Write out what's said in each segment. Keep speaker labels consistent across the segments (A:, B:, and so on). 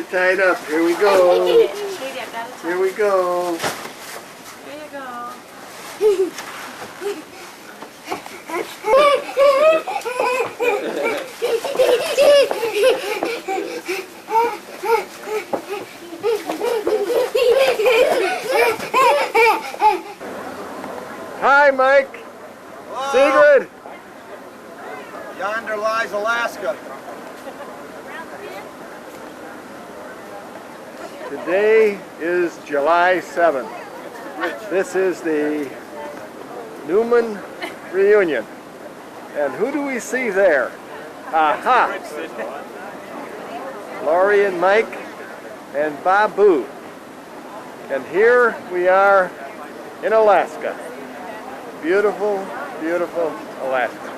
A: get tied up. Here we go. Here we go.
B: There you go.
A: Hi, Mike.
C: Hello.
A: Sigrid.
C: Yonder lies Alaska.
A: Today is July 7th. This is the Newman reunion. And who do we see there? Aha! Laurie and Mike and Babu. And here we are in Alaska. Beautiful, beautiful Alaska.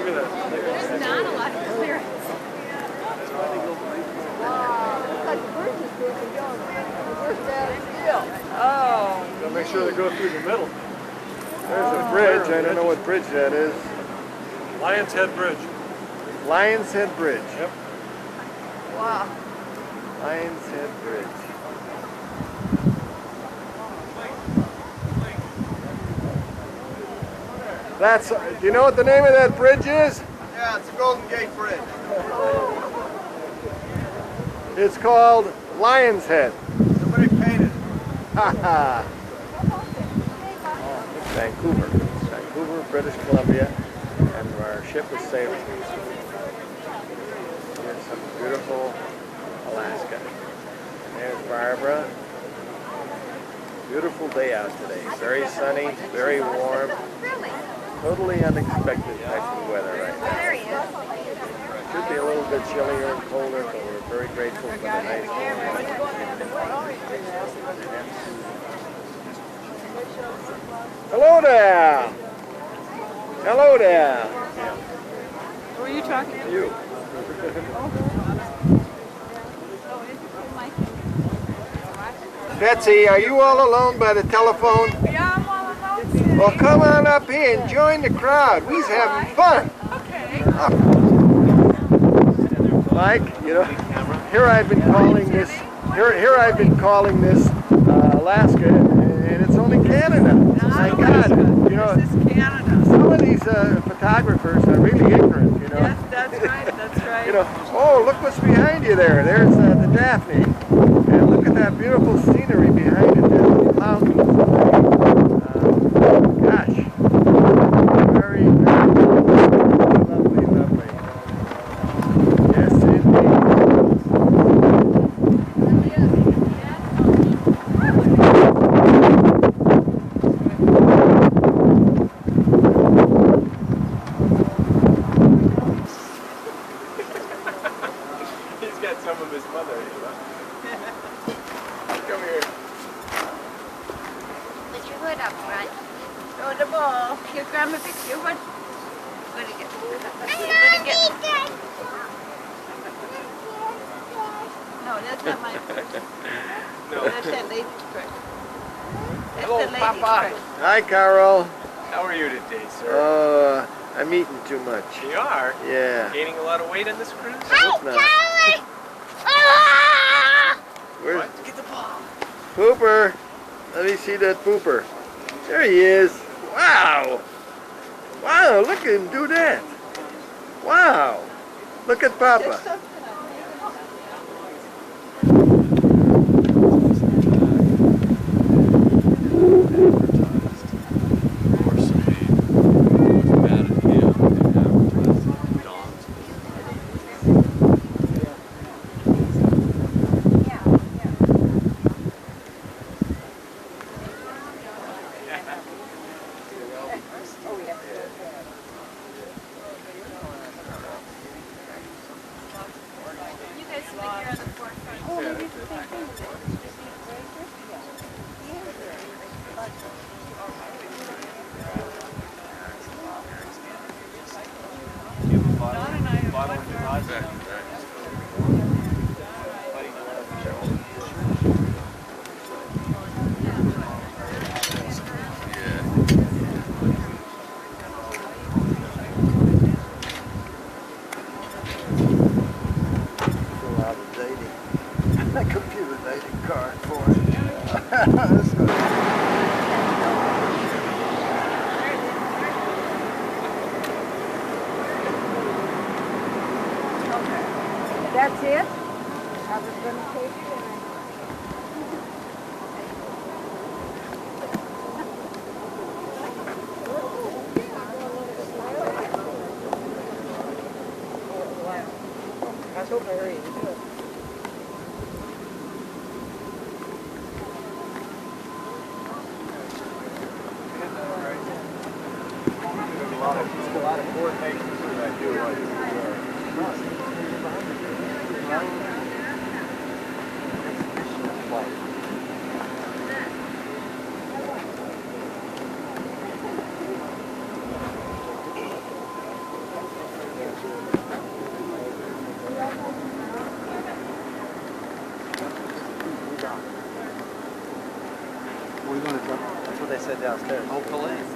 B: There's not a lot of clearance. Oh.
D: Gotta make sure they go through the middle.
A: There's a bridge. I don't know what bridge that is.
D: Lion's Head Bridge.
A: Lion's Head Bridge.
D: Yep.
B: Wow.
A: Lion's Head Bridge. That's, do you know what the name of that bridge is?
C: Yeah, it's the Golden Gate Bridge.
A: It's called Lion's Head.
C: Somebody painted it.
A: Ha ha. Vancouver. Vancouver, British Columbia. And our ship is sailing. Here's some beautiful Alaska. There's Barbara. Beautiful day out today. Very sunny, very warm. Totally unexpected type of weather right now.
B: There he is.
A: Should be a little bit chillier and colder, but we're very grateful for the nice warm weather. Hello there! Hello there!
B: Who are you talking to?
A: You. Betsy, are you all alone by the telephone?
B: Yeah, I'm all alone.
A: Well, come on up here and join the crowd. We's having fun.
B: Okay.
A: Mike, you know, here I've been calling this, here I've been calling this Alaska, and it's only Canada. My God, you know,
B: This is Canada.
A: some of these photographers are really ignorant, you know.
B: Yes, that's right, that's right.
A: You know, oh, look what's behind you there. There's the Daphne. And look at that beautiful scenery behind it. There's the mountains. Gosh. Very, very lovely, lovely. Yes, indeed.
D: He's got some of his mother, you know. Come here.
E: Put your hood up front.
B: Throw the ball. Here, Grandma, pick your one. Gonna get. No, that's not my purse.
D: No.
B: That's that lady's purse. That's
D: Hello,
B: the lady's
D: Papa.
B: purse.
A: Hi, Carol.
D: How are you today, sir?
A: I'm eating too much.
D: You are?
A: Yeah.
D: Gaining a lot of weight on this cruise?
A: Hope not. Where's
D: What? Get the ball.
A: Pooper? Let me see that pooper. There he is. Wow. Wow, look at him do that. Wow. Look at Papa.
C: That's good.
B: That's it? I was going to take it.
E: That's what I heard.
C: There's a lot of coordination to that deal like That's what they said downstairs.
D: Oh, police.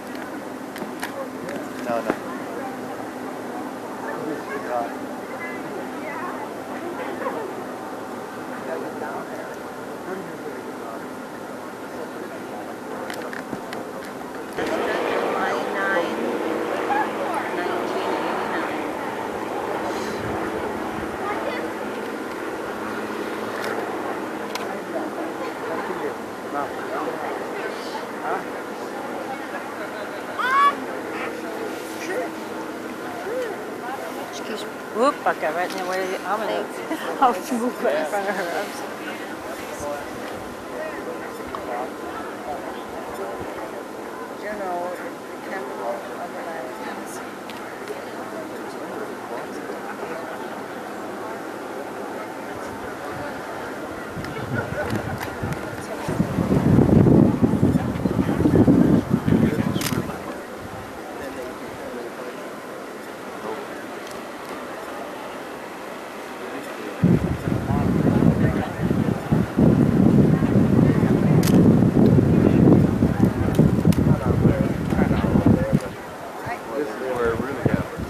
C: No, no.
B: July 9, 1989.
E: Excuse me. Whoop, I got right in the way of the omelet. I was moving right in front of her. I'm sorry.
B: Juneau is the capital of Alaska.
A: This is where it really happens.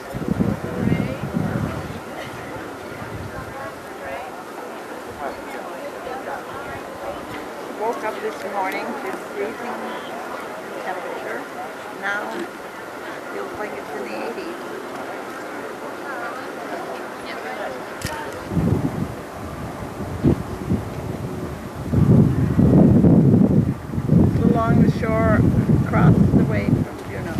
B: Woke up this morning to freezing temperature. Now feels like it's in the 80s. It's along the shore, across the way from Juneau.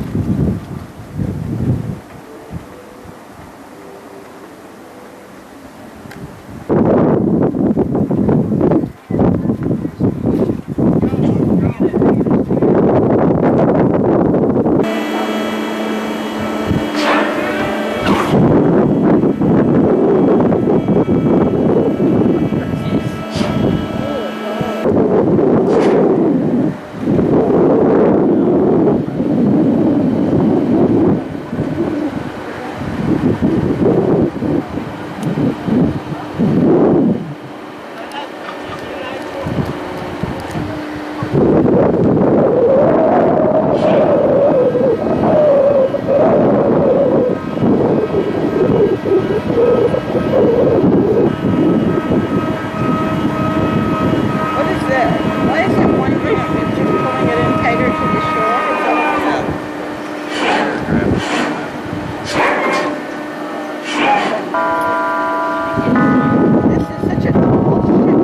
B: What is that? Why is it winding up? It's just pulling it in tighter to the shore? Is that what it's This is such a tall ship.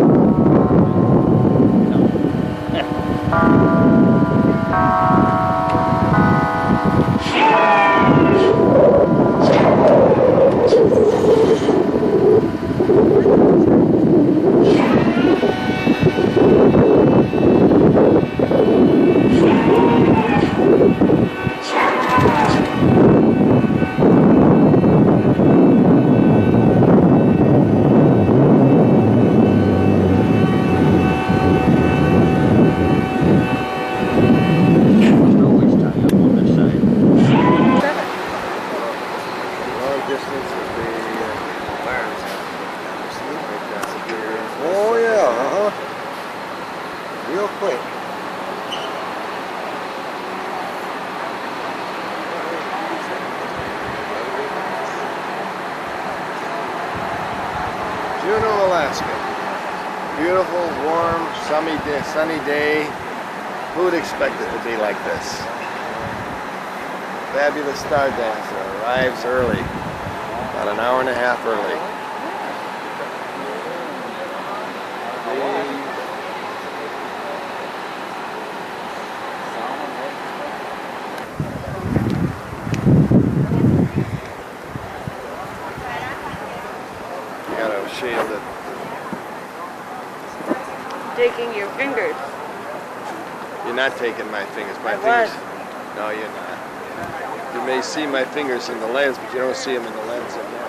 A: Long distance is the wireless.
C: Oh yeah, real quick. Juneau, Alaska.
A: Beautiful, warm, sunny day. Who would expect it to be like this? Fabulous Star Dancer arrives early, about an hour and a half early. You gotta shield it.
B: Taking your fingers.
A: You're not taking my fingers. My
B: I
A: fingers.
B: was.
A: No, you're not. You may see my fingers in the lens, but you don't see them in the lens of that.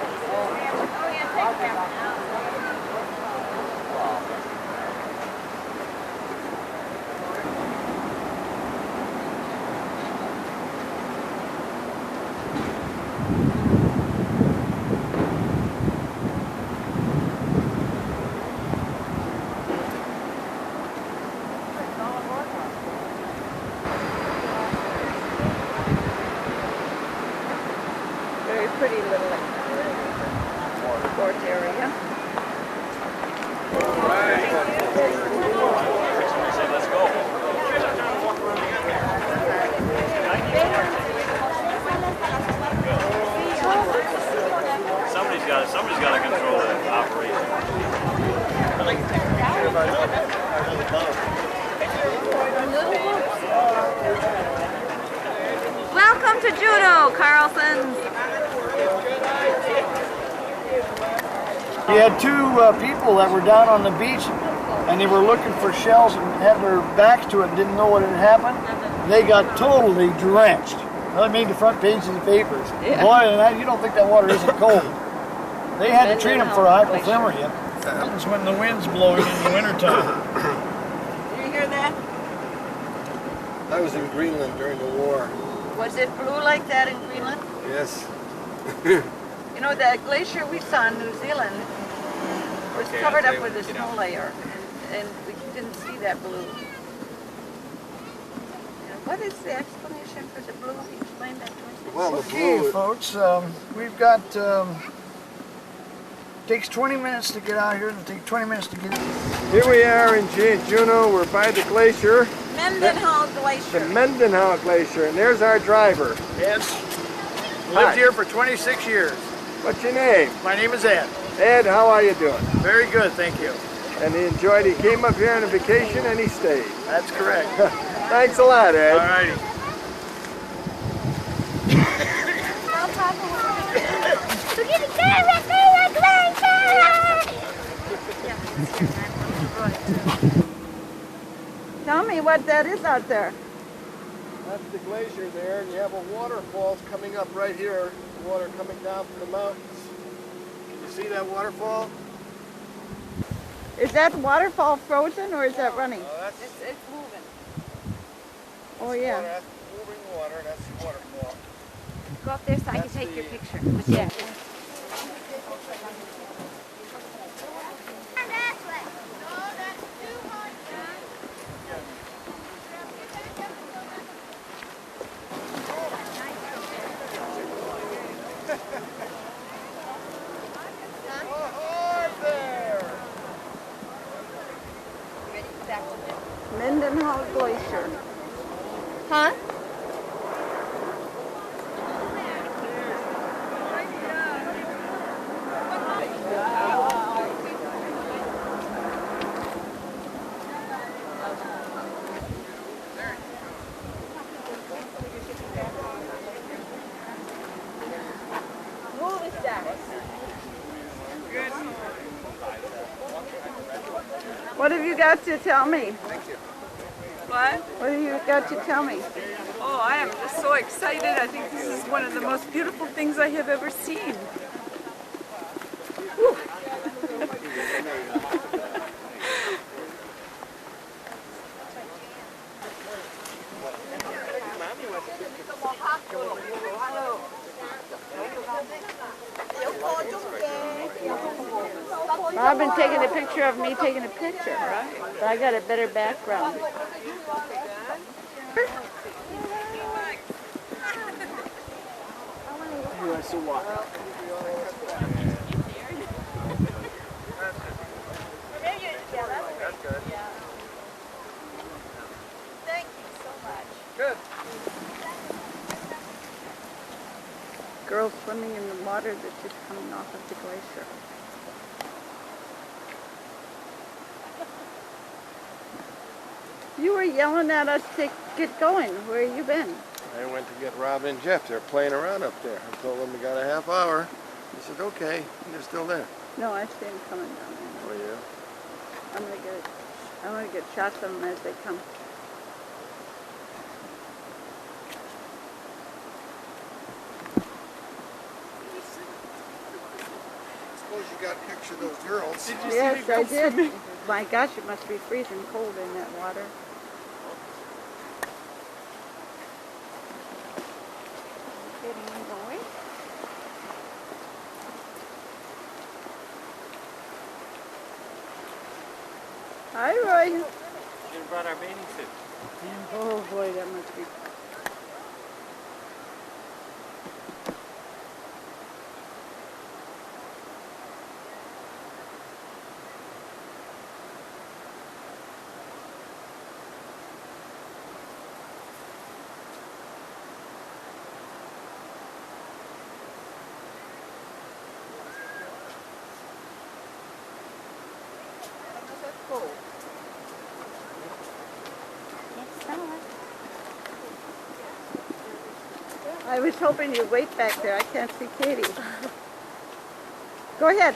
B: Very pretty little sports area.
D: Let's go. Somebody's got to control the operation.
B: Welcome to Juneau, Carlson's.
F: We had two people that were down on the beach and they were looking for shells and had their backs to it and didn't know what had happened. They got totally drenched. That made the front page of the papers.
B: Yeah.
F: Boy, and you don't think that water isn't cold. They had to treat them for hypothermia. Happens when the wind's blowing in the wintertime.
B: Did you hear that?
A: I was in Greenland during the war.
B: Was it blue like that in Greenland?
A: Yes.
B: You know, that glacier we saw in New Zealand was
D: Okay,
B: covered
D: I'll
B: up
D: tell
B: with a
D: you,
B: snow layer, and we didn't see that blue. What is the explanation for the blue? Explain that to us.
A: Well, the
F: Okay,
A: blue.
F: folks, we've got, takes 20 minutes to get out here and it takes 20 minutes to get in.
A: Here we are in Juneau. We're by the glacier,
B: Mendenhall
A: the
B: Glacier.
A: Mendenhall Glacier, and there's our driver.
F: Ed,
A: Hi.
F: lived here for 26 years.
A: What's your name?
F: My name is Ed.
A: Ed, how are you doing?
F: Very good, thank you.
A: And he enjoyed, he came up here on a vacation and he stayed.
F: That's correct.
A: Thanks a lot, Ed.
F: All righty.
B: Tell me what that is out there.
A: That's the glacier there, and you have a waterfall coming up right here. Water coming down from the mountains. Can you see that waterfall?
B: Is that waterfall frozen or is that running?
A: That's
B: It's moving. Oh
A: water,
B: yeah.
A: that's moving water, that's the waterfall.
E: Go up there so I can take your picture with that.
B: Mendenhall Glacier. Huh? What have you got to tell me?
G: What?
B: What have you got to tell me?
G: Oh, I am just so excited. I think this is one of the most beautiful things I have ever seen.
B: I've been taking a picture of me taking a picture.
G: Right.
B: But I got a better background.
F: You want to walk?
B: Yeah, that's swimming in the water that's just coming off of the glacier. You were yelling at us to get going. Where you been?
A: I went to get Rob and Jeff. They're playing around up there. I told them we got a half hour. He said, okay. And they're still there.
B: No, I see them coming down there.
A: Oh, yeah?
B: I'm gonna get shots of them as they come.
A: Suppose you got a picture of those girls.
B: Yes, I did. My gosh, it must be freezing cold in that water. Getting going. Hi, Roy.
D: Should have brought our bathing suit.
B: Oh boy, that must be. I was hoping you'd wait back there. I can't see Katie. Go ahead.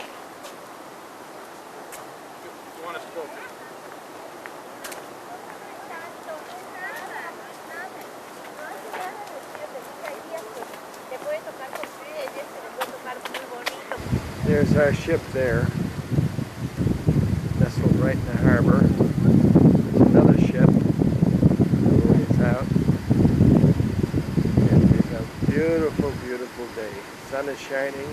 C: You want us to go?
A: There's our ship there. Nestled right in the harbor. There's another ship. It's out. And it's a beautiful, beautiful day. Sun is shining.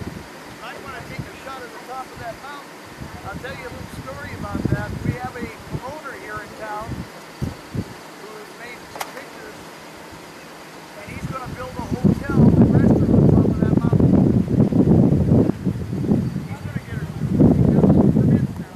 F: I want to take a shot at the top of that mountain. I'll tell you a little story about that. We have a promoter here in town who has made some pictures, and he's going to build a hotel and restaurant on top of that mountain. He's going to get her permits now.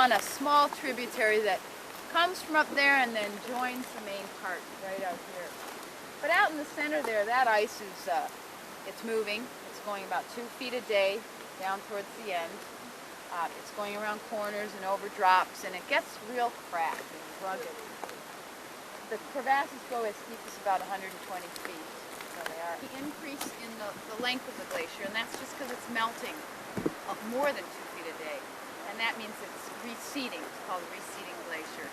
H: on a small tributary that comes from up there and then joins the main part right out here. But out in the center there, that ice is, it's moving. It's going about 2 feet a day down towards the end. It's going around corners and over drops, and it gets real cracked and rugged. The crevasses go as deep as about 120 feet. So they are. The increase in the length of the glacier, and that's just because it's melting more than 2 feet a day. And that means it's receding. It's called a receding glacier.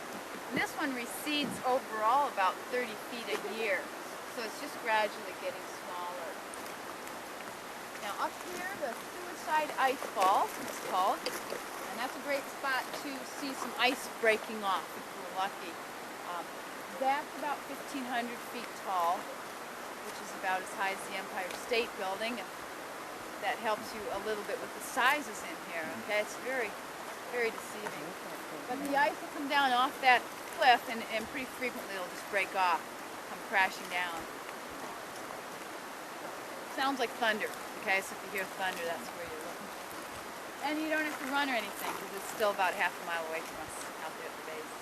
H: And this one recedes overall about 30 feet a year. So it's just gradually getting smaller. Now up here, the Suicide Ice Fall, it's called. And that's a great spot to see some ice breaking off if we're lucky. That's about 1,500 feet tall, which is about as high as the Empire State Building. That helps you a little bit with the sizes in here, okay? It's very, very deceiving. But the ice will come down off that cliff and pretty frequently it'll just break off, come crashing down. Sounds like thunder, okay? So if you hear thunder, that's where you're looking. And you don't have to run or anything because it's still about half a mile away from us out there at the base.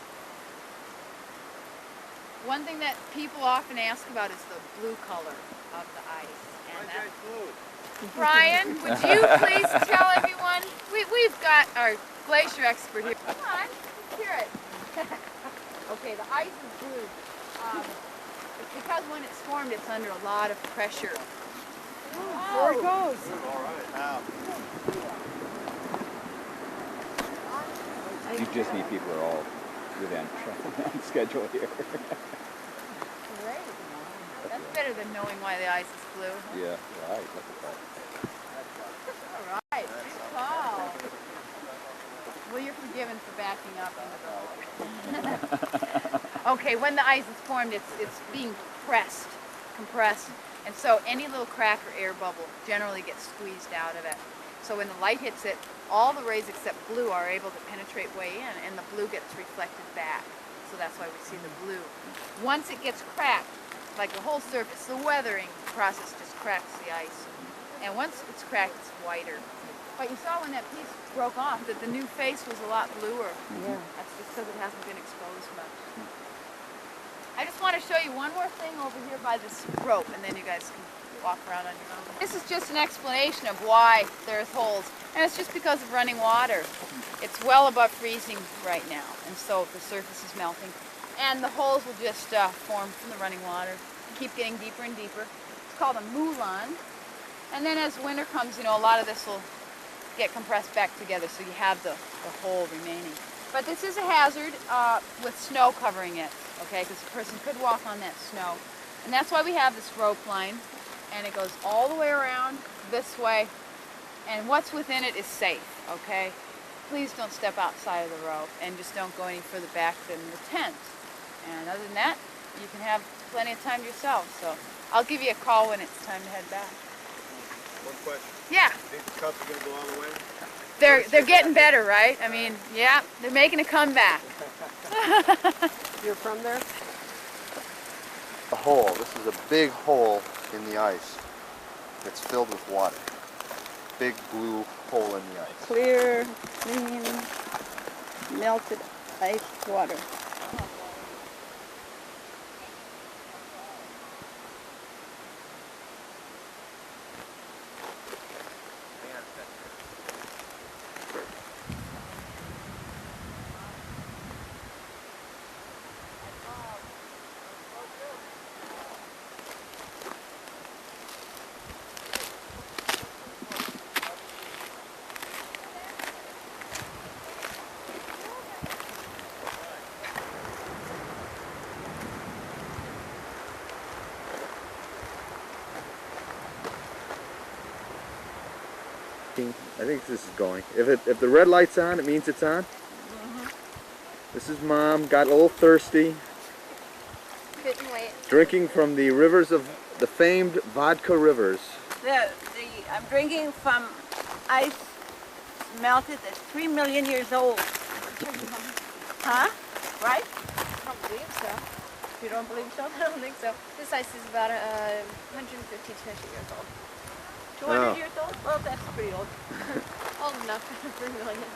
H: One thing that people often ask about is the blue color of the ice. And Brian, would you please tell everyone? We've got our glacier expert here. Come on, let's hear it. Okay, the ice is blue. It's because when it's formed, it's under a lot of pressure.
F: There it goes.
C: All right. Now.
I: You just need people who are all within on schedule here.
H: Great. That's better than knowing why the ice is blue.
I: Yeah, right. Look at that.
H: All right, good call. Well, you're forgiven for backing up into the Okay, when the ice is formed, it's being pressed, compressed, and so any little crack or air bubble generally gets squeezed out of it. So when the light hits it, all the rays except blue are able to penetrate way in, and the blue gets reflected back. So that's why we see the blue. Once it gets cracked, like the whole surface, the weathering process just cracks the ice. And once it's cracked, it's whiter. But you saw when that piece broke off that the new face was a lot bluer.
E: Yeah.
H: That's just because it hasn't been exposed much. I just want to show you one more thing over here by this rope, and then you guys can walk around on your own. This is just an explanation of why there's holes, and it's just because of running water. It's well above freezing right now, and so the surface is melting. And the holes will just form from the running water, keep getting deeper and deeper. It's called a moulin. And then as winter comes, you know, a lot of this will get compressed back together, so you have the hole remaining. But this is a hazard with snow covering it, okay, because a person could walk on that snow. And that's why we have this rope line, and it goes all the way around this way, and what's within it is safe, okay? Please don't step outside of the rope, and just don't go any further back than the tent. And other than that, you can have plenty of time to yourself, so I'll give you a call when it's time to head back.
C: One question.
H: Yeah.
C: Think the cups are going to go all the way?
H: They're getting better, right? I mean, yeah, they're making a comeback.
E: You're from there?
A: A hole. This is a big hole in the ice that's filled with water. Big blue hole in the ice.
E: Clear, clean, melted ice water.
A: I think this is going. If the red light's on, it means it's on. This is Mom, got a little thirsty.
J: Couldn't wait.
A: Drinking from the rivers of the famed vodka rivers.
J: I'm drinking from ice melted that's 3 million years old. Huh? Right?
E: I don't believe so.
J: You don't believe so?
E: I don't think so. This ice is about 150 to 200 years old.
J: 200 years old? Well, that's pretty old.
E: Old enough for 3 million.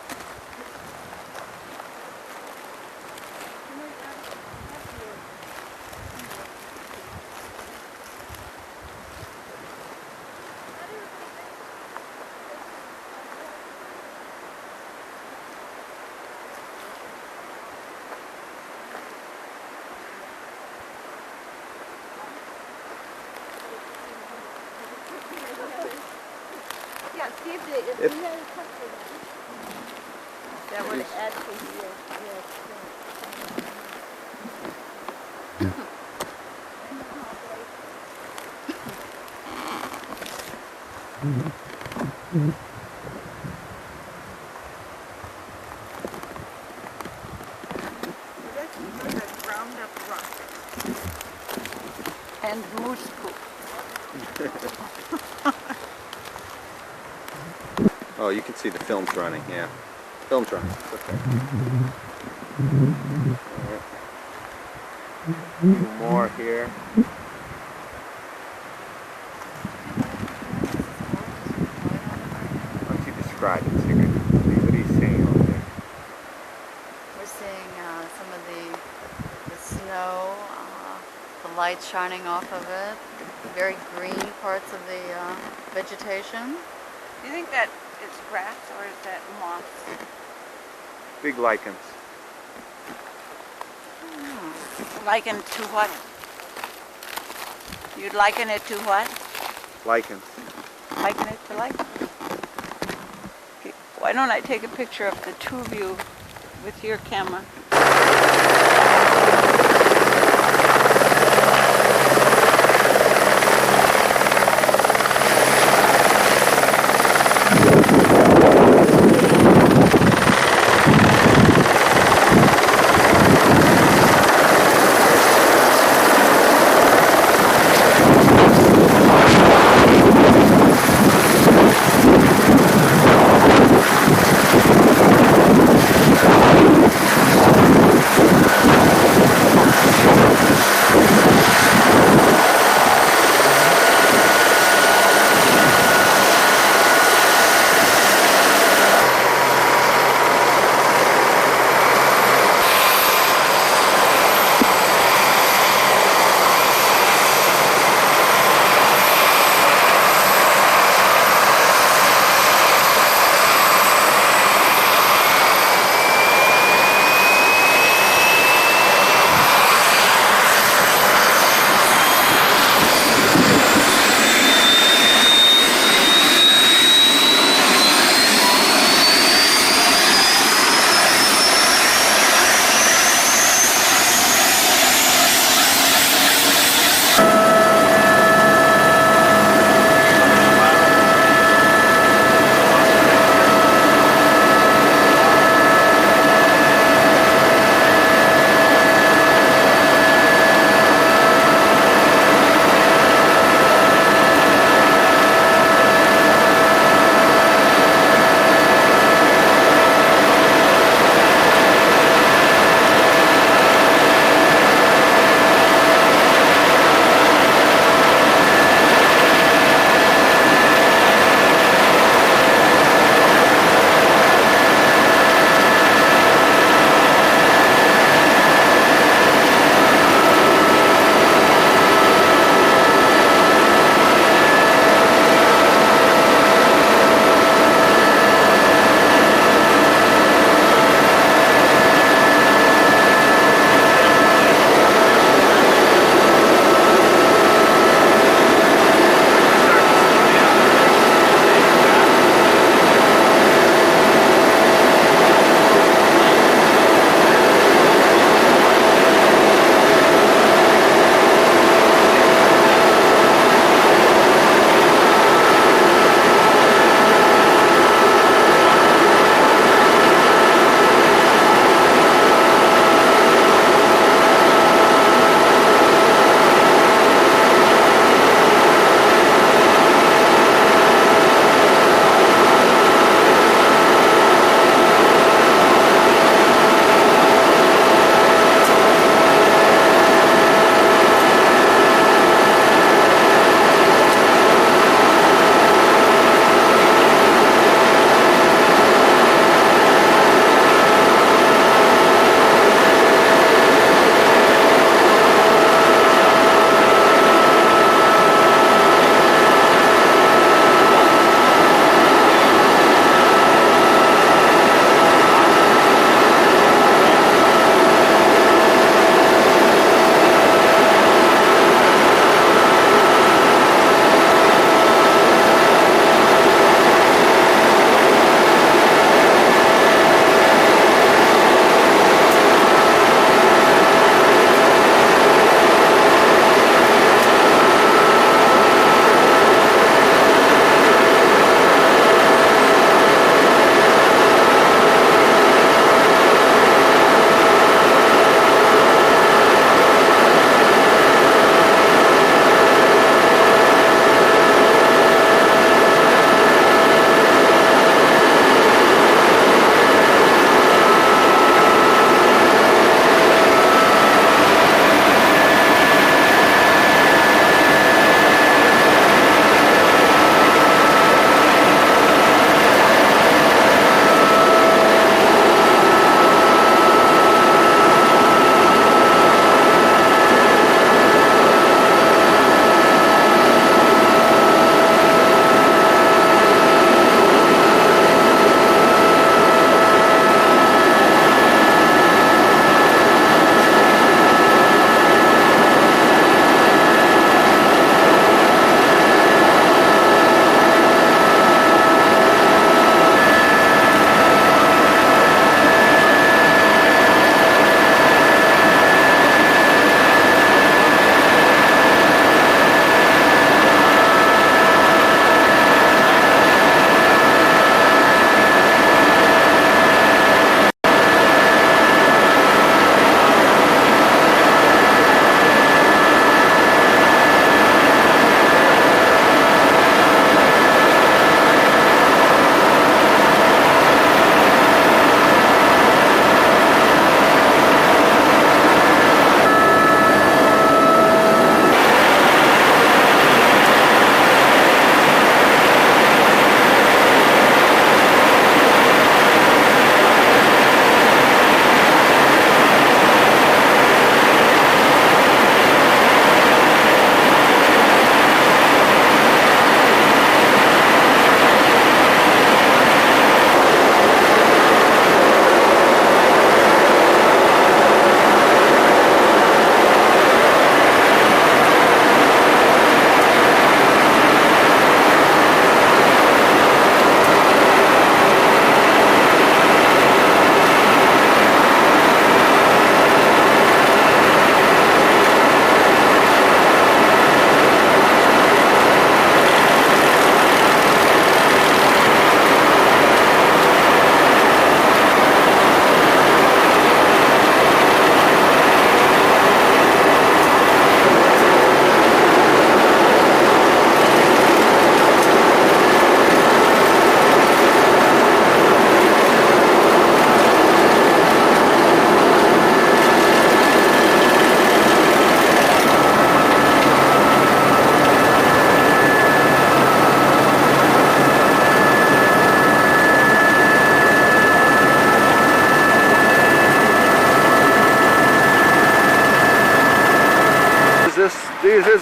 J: if we had a couple of them, that would add to the ground up rock and moose poop.
A: Oh, you can see the film's running, yeah. Film's running, it's okay. Alright. A few more here. Why don't you describe it, Sigrid? What are you seeing over there?
B: We're seeing some of the snow, the light shining off of it, the very green parts of the vegetation.
J: Do you think that it's grass or is that moss?
A: Big lichens.
J: Liken to what? You'd liken it to what?
A: Lichens.
J: Liken it to lichen. Okay. Why don't I take a picture of the two of you with your camera?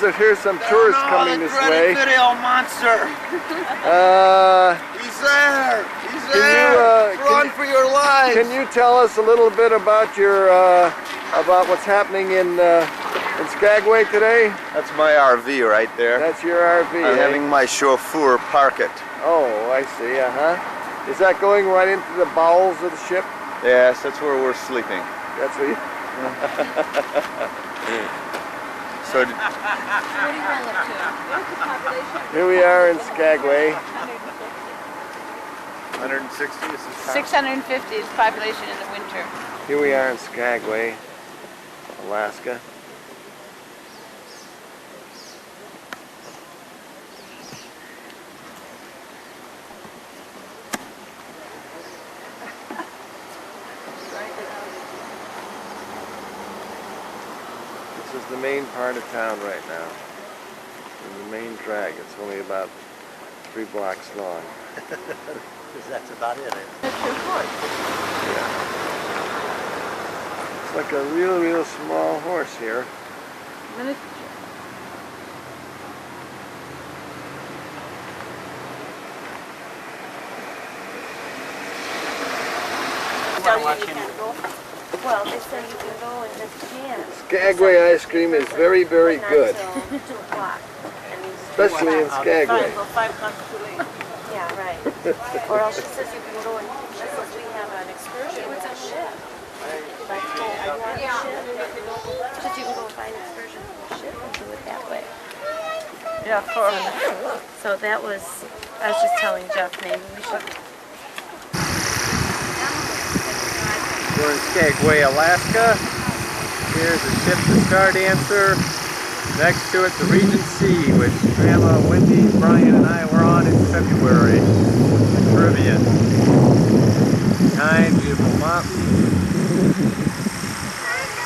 A: that here's some tourists coming this way.
C: Video monster.
A: He's
C: there. He's there. Run for your lives.
A: Can you tell us a little bit about your about what's happening in Skagway today?
C: That's my RV right there.
A: That's your RV.
C: I'm having my chauffeur park it.
A: Oh, I see. Is that going right into the bowels of the ship?
C: Yes, that's where we're sleeping.
A: That's what you...
C: So,
H: What do you run up to? What's the population?
A: Here we are in Skagway.
C: 160 is the
J: 650 is population in the winter.
A: Here we are in Skagway, Alaska. This is the main part of town right now. And the main drag. It's only about 3 blocks long.
C: That's about it.
A: Yeah. It's like a real small horse here.
E: Well, they say you can go and just can.
A: Skagway ice cream is very good.
E: 2 o'clock.
A: Especially in Skagway.
E: 5 comes too late. Yeah, right. Or else she says you can go and, she says we have an excursion with a ship. Like, go on the ship. She says you can go find an excursion from the ship and do it that way.
J: Yeah,
E: So that was, I was just telling Jeff, maybe we should.
D: We're in Skagway, Alaska. Here's the ship, the Star Dancer. Next to it, the Regency, which Grandma Wendy, Brian, and I were on in February. The Caribbean. Behind, beautiful mountains.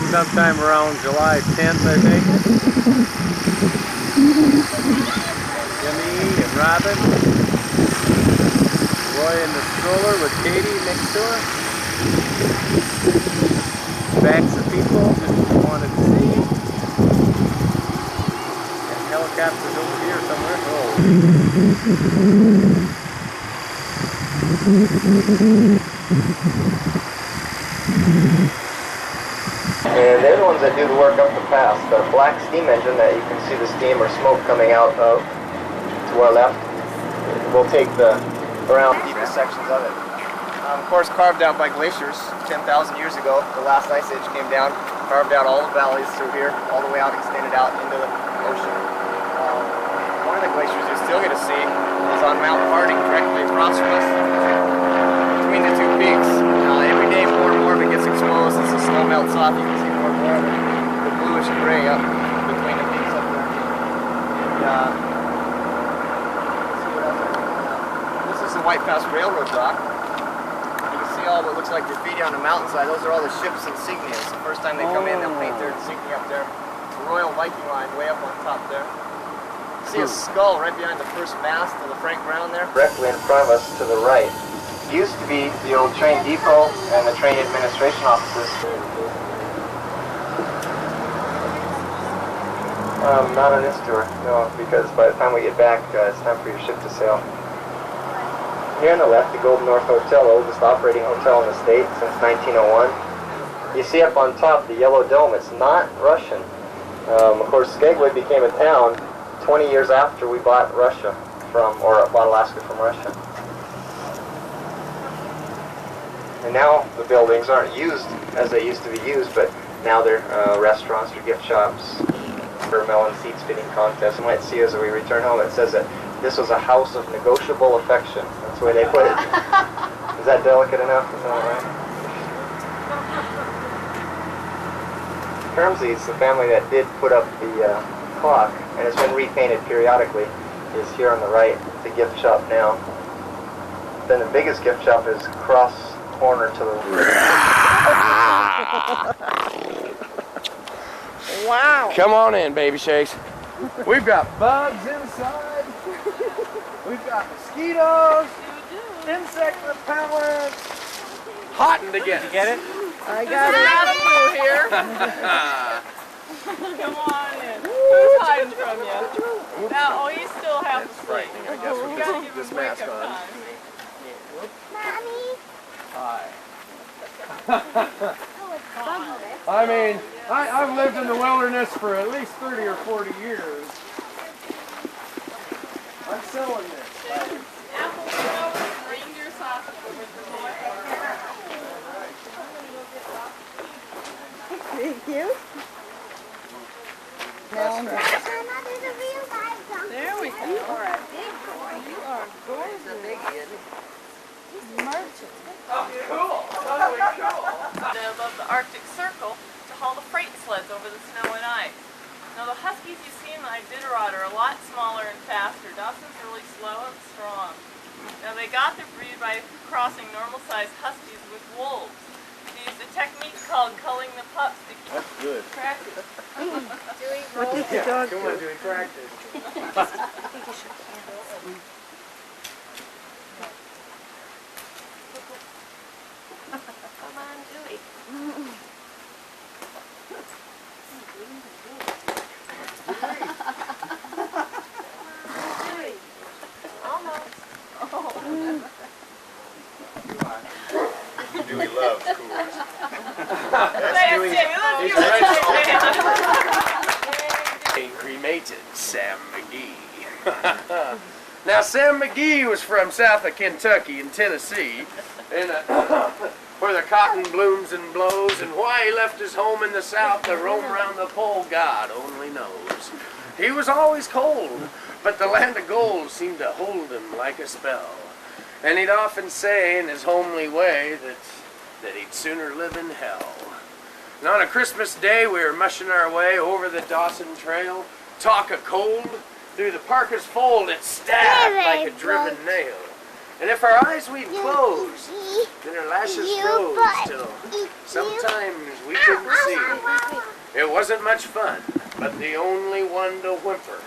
D: Sometime around July 10th, I think. Jimmy and Robin. Roy in the stroller with Katie next to her. Backs of people just wanted to see. And helicopters over here somewhere. Oh.
K: And they're the ones that do the work up the pass. The black steam engine that you can see the steam or smoke coming out of to our left will take the around deepest sections of it. Of course, carved out by glaciers 10,000 years ago. The last ice age came down, carved out all the valleys through here, all the way out, extended out into the ocean. One of the glaciers you still get to see is on Mount Harding, directly across from us, between the 2 peaks. Every day more and more of it gets exposed as the snow melts off. You can see more and more of the bluish gray up between the peaks up there. This is the White Pass Railroad rock. All what looks like graffiti on the mountainside, those are all the ship's insignias. The first time they come in, they'll paint their insignia up there. The Royal Viking line way up on top there. You see a skull right behind the first mast of the Frank Brown there. Directly in front of us to the right used to be the old train depot and the train administration offices. Not on this tour, no, because by the time we get back, it's time for your ship to sail. Here on the left, the Golden North Hotel, oldest operating hotel in the state since 1901. You see up on top the yellow dome, it's not Russian. Of course, Skagway became a town 20 years after we bought Russia or bought Alaska from Russia. And now the buildings aren't used as they used to be used, but now they're restaurants or gift shops, melon seeds fitting contests. You might see as we return home, it says that this was a house of negotiable affection. That's the way they put it. Is that delicate enough? Is that all right? Kermsey's, the family that did put up the clock, and it's been repainted periodically, is here on the right. It's a gift shop now. Then the biggest gift shop is across corner to the
A: Wow! Come on in, baby shakes.
F: We've got bugs inside. We've got mosquitoes, insect repellents.
A: Hot to get.
D: You get it?
F: I got it.
A: Out of blue here.
J: Come on in.
G: Who's hiding from you? Now, oh, he's still half asleep.
A: Frightening, I guess, with
G: You gotta give
A: this
G: him
A: mask
G: wake-up
A: on.
G: time.
D: Hi. I mean, I've lived in the wilderness for at least 30 or 40 years. I'm selling this.
G: Apple snow and reindeer sausage over the
J: Thank you.
G: There we go. All right. Big boy, you are gorgeous. Merchant.
D: Oh, cool. Totally cool.
L: Above the Arctic Circle to haul the freight sleds over the snow and ice. Now the huskies you see in the Iditarod are a lot smaller and faster. Dawson's really slow and strong. Now they got their breed by crossing normal-sized huskies with wolves. They used a technique called culling the pups to keep
A: That's good.
L: practice.
J: What does the dog
D: Come on, do we practice?
E: Come on, Dewey. Dewey. Almost.
A: Dewey loves coolers. Cremated Sam McGee. Now Sam McGee was from south of Kentucky and Tennessee, and where the cotton blooms and blows, and why he left his home in the south to roam around the pole, God only knows. He was always cold, but the land of gold seemed to hold him like a spell. And he'd often say in his homely way that he'd sooner live in hell. And on a Christmas day we were mushing our way over the Dawson Trail, talk of cold, through the parka's fold it stabbed like a driven nail. And if our eyes we'd close, then our lashes froze till sometimes we couldn't see. It wasn't much fun, but the only one to whimper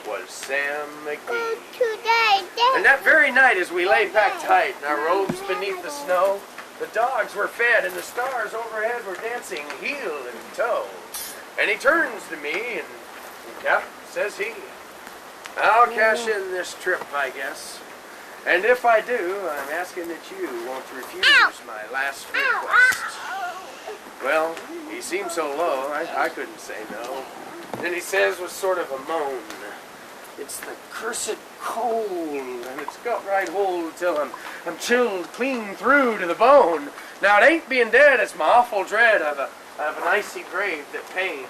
A: was Sam McGee. And that very night as we lay packed tight in our robes beneath the snow, the dogs were fed and the stars overhead were dancing heel and toe. And he turns to me and, yep, says he, I'll cash in this trip, I guess. And if I do, I'm asking that you won't refuse my last request. Well, he seemed so low, I couldn't say no. Then he says with sort of a moan, it's the cursed cold, and it's got right hold till I'm chilled clean through to the bone. Now it ain't being dead, it's my awful dread of an icy grave that pains.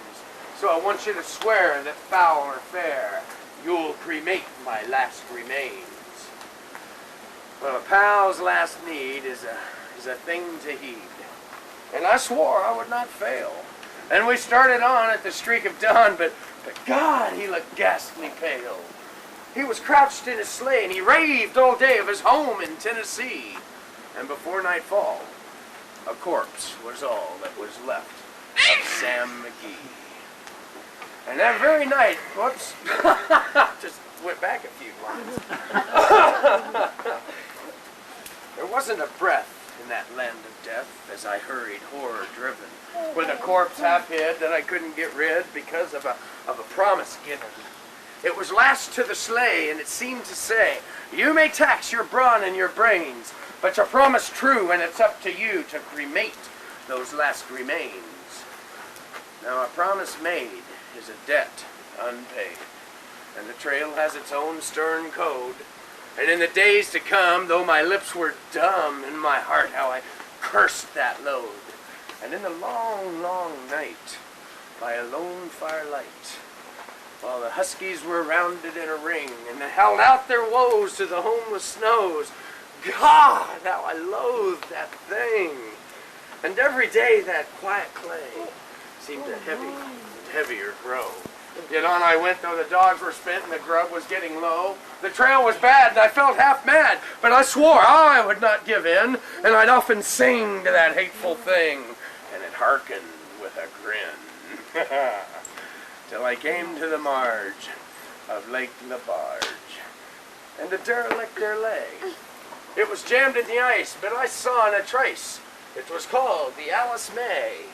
A: So I want you to swear that foul or fair, you'll cremate my last remains. Well, a pal's last need is a thing to heed. And I swore I would not fail. And we started on at the streak of dawn, but God, he looked ghastly pale. He was crouched in his sleigh, and he raved all day of his home in Tennessee. And before nightfall, a corpse was all that was left of Sam McGee. And that very night, whoops, just went back a few lines. There wasn't a breath in that land of death as I hurried horror-driven, with a corpse half hid that I couldn't get rid because of a promise given. It was lashed to the sleigh, and it seemed to say, you may tax your brawn and your brains, but your promise true, and it's up to you to cremate those last remains. Now a promise made is a debt unpaid, and the trail has its own stern code. And in the days to come, though my lips were dumb, in my heart how I cursed that load. And in the long, long night, by a lone firelight, while the huskies were rounded in a ring, and they held out their woes to the homeless snows, God, how I loathed that thing. And every day that quiet clay seemed to heavy and heavier grow. Yet on I went, though the dogs were spent and the grub was getting low. The trail was bad and I felt half mad, but I swore I would not give in, and I'd often sing to that hateful thing, and it hearkened with a grin. Till I came to the marge of Lake Labarge, and a derelict there lay. It was jammed in the ice, but I saw in a trace. It was called the Alice May,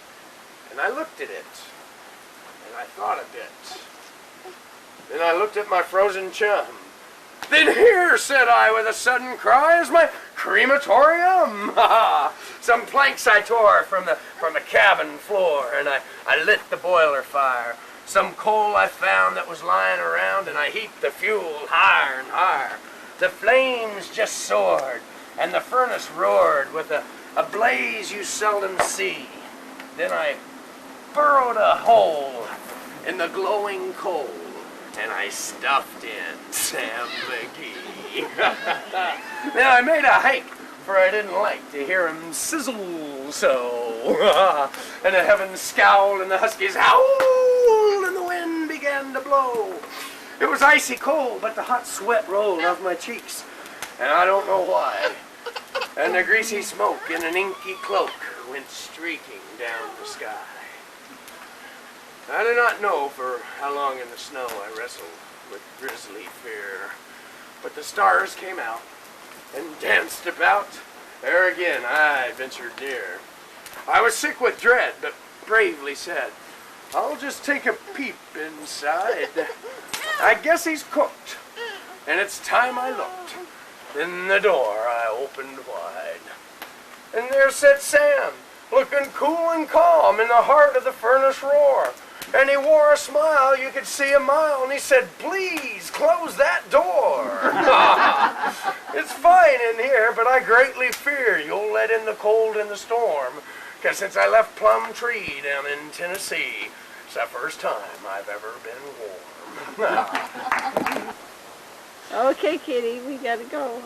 A: and I looked at it. And I thought a bit, Then I looked at my frozen chum. Then here, said I with a sudden cry, is my crematorium. Some planks I tore from the cabin floor, and I lit the boiler fire. Some coal I found that was lying around, and I heaped the fuel higher and higher. The flames just soared, and the furnace roared with a blaze you seldom see. Then I burrowed a hole in the glowing coal, and I stuffed in Sam McGee. Now I made a hike, for I didn't like to hear him sizzle so. And the heavens scowled, and the huskies howled, and the wind began to blow. It was icy cold, but the hot sweat rolled off my cheeks, and I don't know why. And the greasy smoke in an inky cloak went streaking down the sky. I do not know for how long in the snow I wrestled with grisly fear, but the stars came out and danced about. There again I ventured near. I was sick with dread, but bravely said, I'll just take a peep inside. I guess he's cooked, and it's time I looked. Then the door I opened wide, and there sat Sam, looking cool and calm in the heart of the furnace roar. And he wore a smile, you could see a mile, and he said, please close that door. It's fine in here, but I greatly fear you'll let in the cold and the storm, because since I left Plum Tree down in Tennessee, it's the first time I've ever been warm.
J: Okay, Kitty, we gotta go.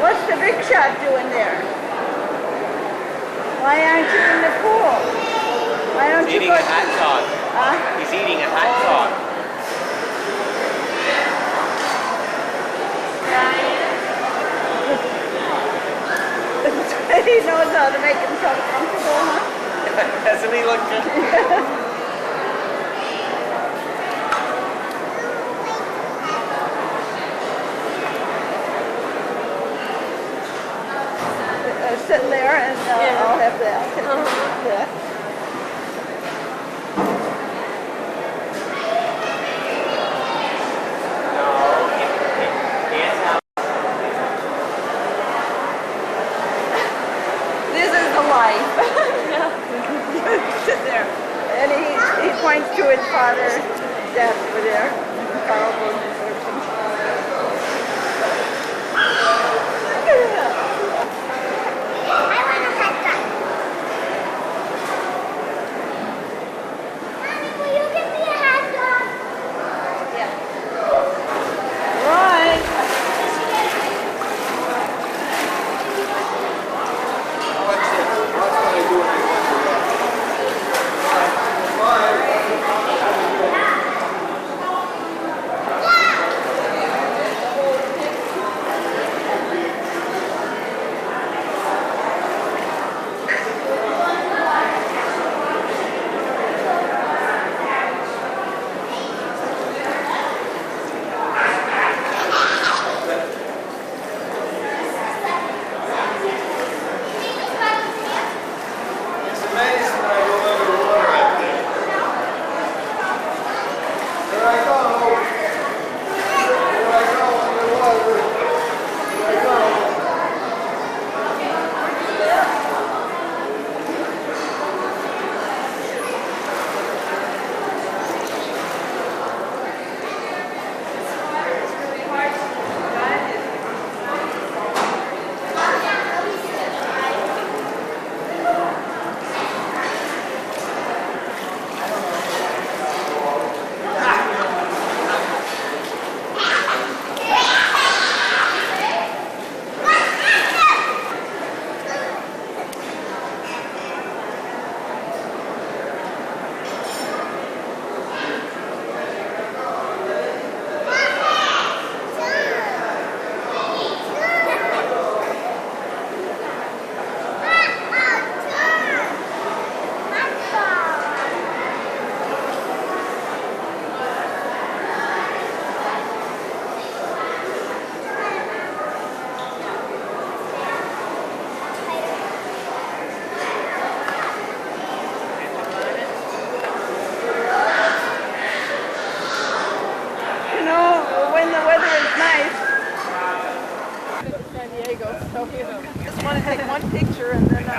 J: What's the big shot doing there? Why aren't you in the pool? Why don't
M: He's
J: you
M: eating
J: go?
M: a hot dog.
J: Huh?
M: He's eating a hot dog.
J: He knows how to make himself comfortable, huh?
A: Doesn't he look good?
J: Sitting there and I'll have that. Yeah. This is the life. Sit there. And he points to his father's desk over there. Carl goes to search him. Just want to take one picture and then, I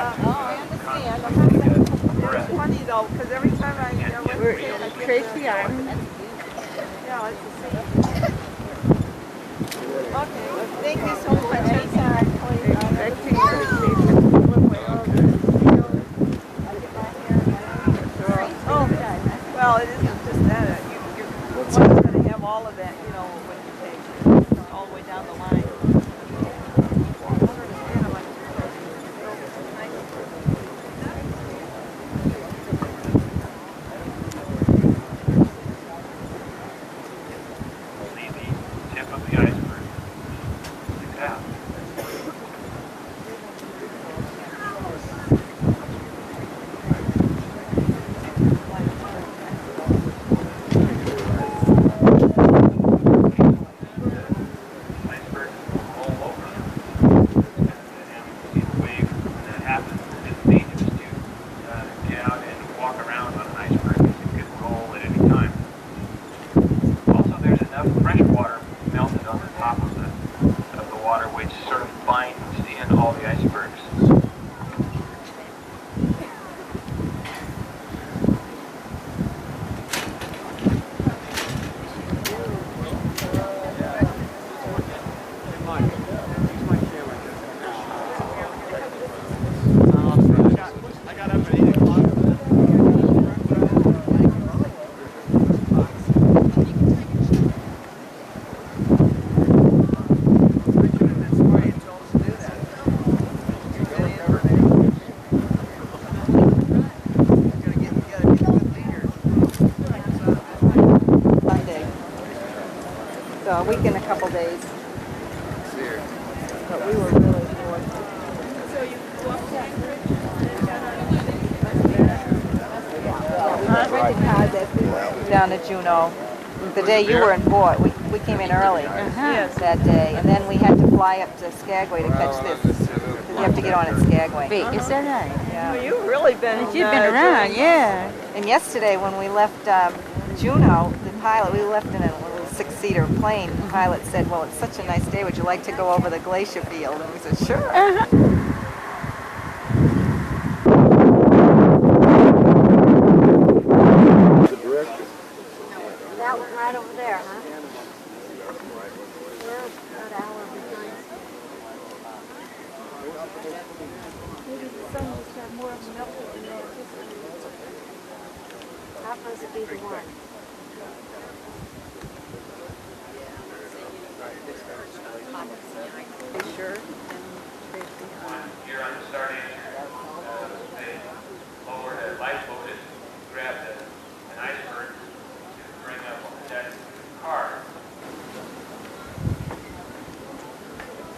J: understand. I'm not saying it's funny though, because every time I went to see it, I get Tracy Island. Yeah, it's the same. Okay, well, thank you so much. Anytime. Oh, well, it isn't just that. You're going to have all of that, you know, when you take all the way down the line. A week and a couple days. but we were really bored.
G: So you walked that bridge and got on
J: Rented cars down to Juneau. The day you were in Fort, we came in early that day, and then we had to fly up to Skagway to catch this. You have to get on at Skagway.
B: Is that right?
J: Yeah.
G: Well, you've really been.
B: You've been around, yeah.
J: And yesterday when we left Juneau, the pilot, we left in a little six-seater plane. The pilot said, well, it's such a nice day, would you like to go over the glacier field? And we said, sure.
E: That one right over there, huh? We're about an hour behind. Maybe the sun must have more of a melted than they anticipated. That must be the one.
J: Sure.
D: Here on the starting they lowered a lifeboat and grabbed an iceberg to bring up on the deck of the car.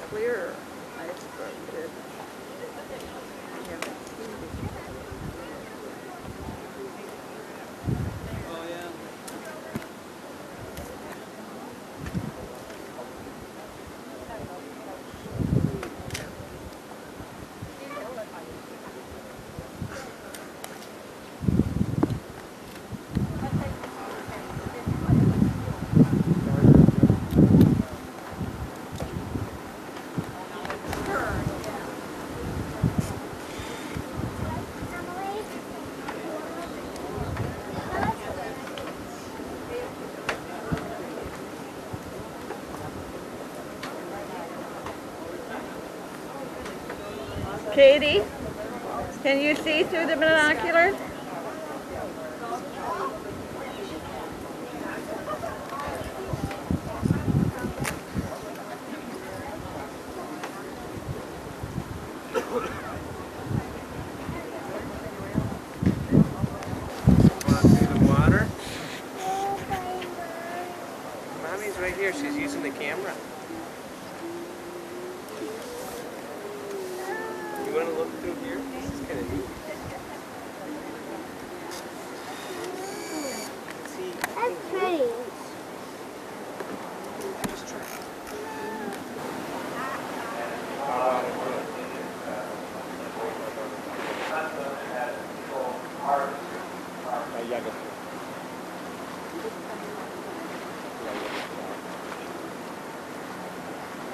J: Clear iceberg. Good.
G: Katie, can you see through the binoculars?
D: Want to see the water? Mommy's right here. She's using the camera. You want to look through here? This is kind of neat. See?
E: That's pretty.
D: Just try.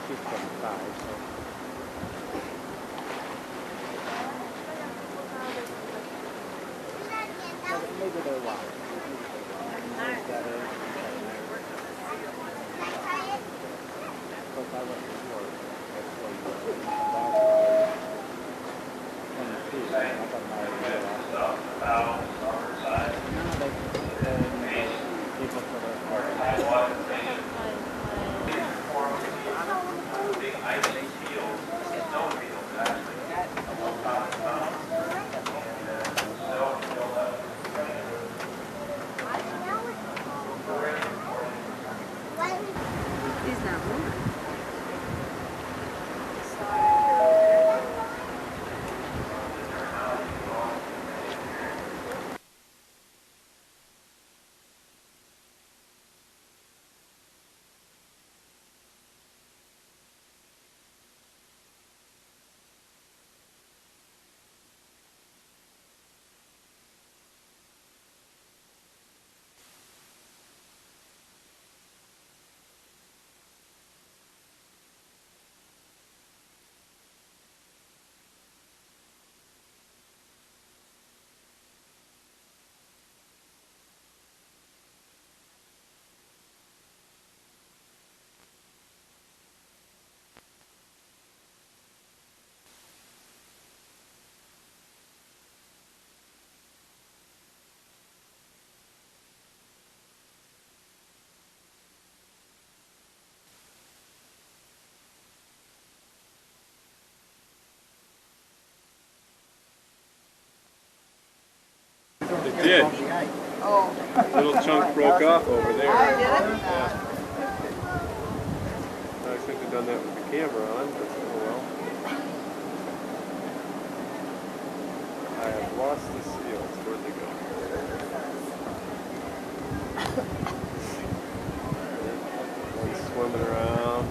I: She's 25, so. Maybe they're wild. But I went to work. That's where you come back. 22. I got married there. People for their
D: Big ice field, snow field,
E: He's not moving.
D: It did.
J: Oh.
D: Little chunk broke off over there.
J: Oh, did it?
D: Yeah. I think done that with the camera on, but oh well. I have lost the seals. Where'd they go? One's swimming around.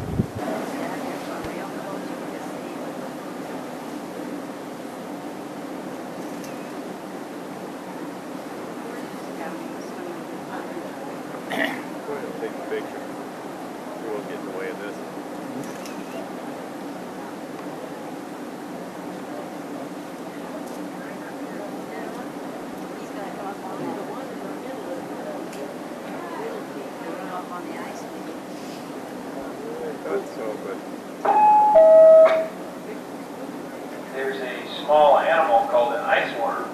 D: Go ahead and take a picture. We won't get in the way of this.
M: There's a small animal called an ice worm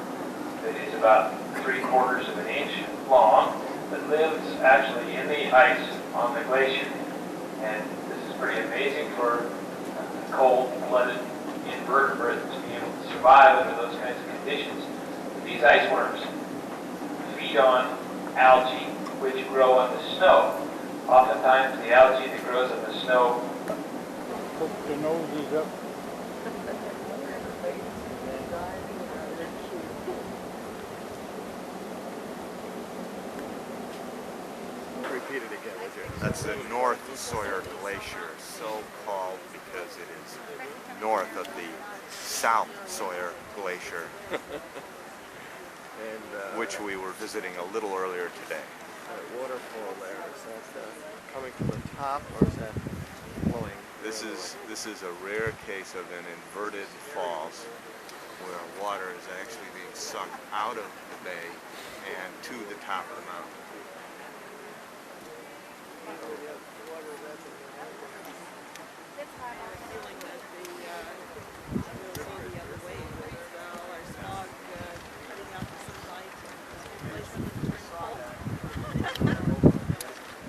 M: that is about 3/4 of an inch long that lives actually in the ice on the glacier. And this is pretty amazing for cold-blooded invertebrates to be able to survive under those kinds of conditions. But these ice worms feed on algae which grow on the snow. Oftentimes the algae that grows on the snow
I: Put the noses up.
D: Repeat it again, would you?
N: That's the North Sawyer Glacier, so called because it is north of the South Sawyer Glacier,
D: And
N: which we were visiting a little earlier today.
D: that waterfall there, is that coming from the top or is that flowing?
N: This is a rare case of an inverted falls where water is actually being sucked out of the bay and to the top of the mountain.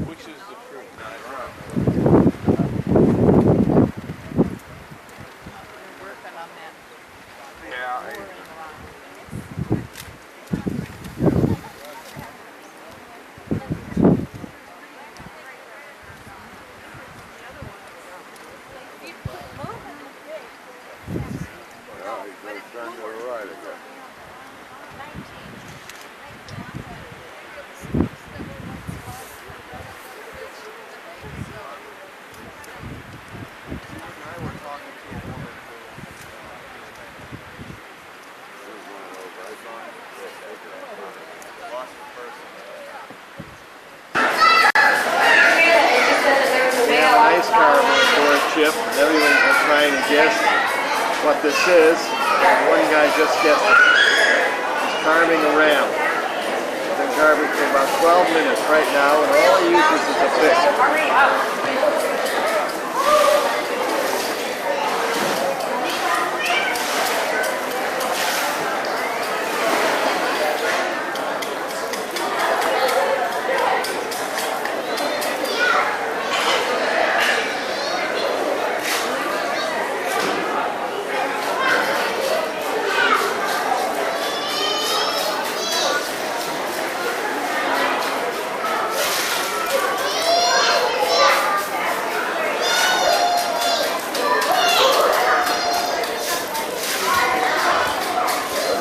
D: Which is the truth?
H: Working on that.
D: Yeah.
F: Chip, and everyone's been trying to guess what this is. And one guy just guessed it. He's carving a ram. He's been carving for about 12 minutes right now, and all he uses is a pick.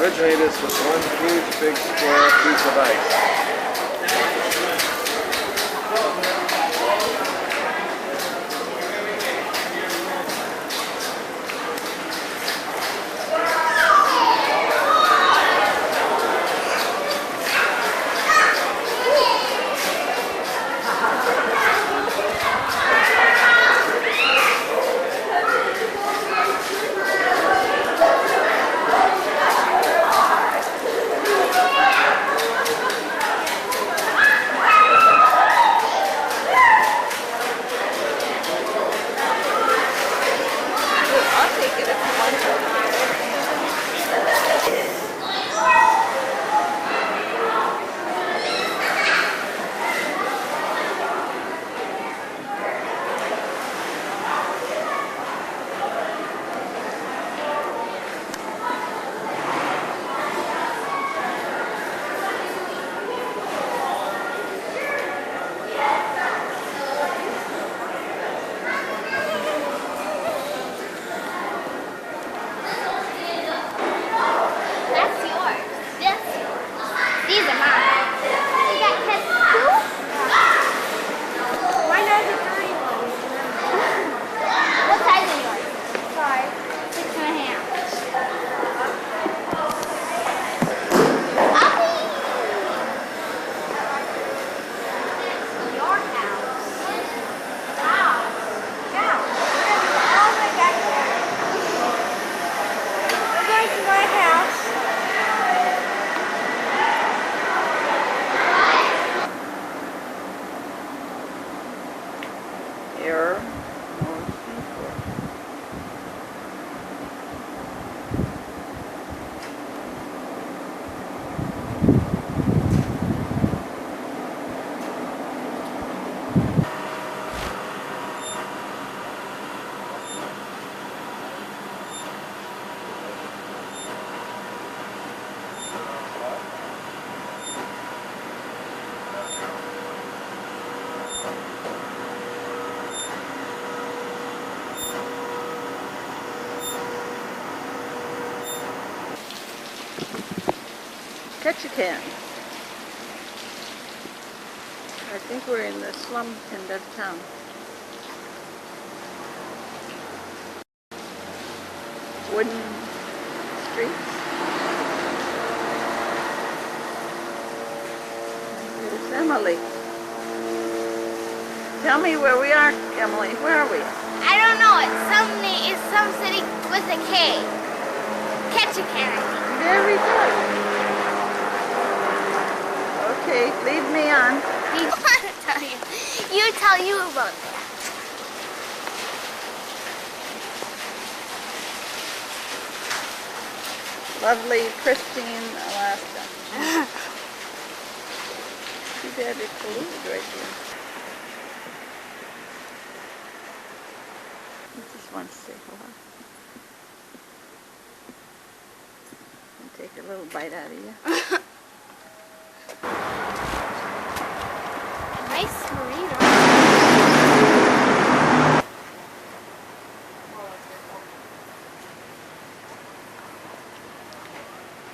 F: Originally this was one huge big square piece of ice.
J: Ketchikan. I think we're in the slum end of town. Wooden streets. There's Emily. Tell me where we are, Emily. Where are we?
O: I don't know. It's some city with a K. Ketchikan, I think.
J: Very good. Okay, lead me on.
O: I want to tell you. You tell you about that.
J: Lovely, pristine Alaska. Too bad it's polluted right here. I just want to say hello. And take a little bite out of you.
O: Nice marina.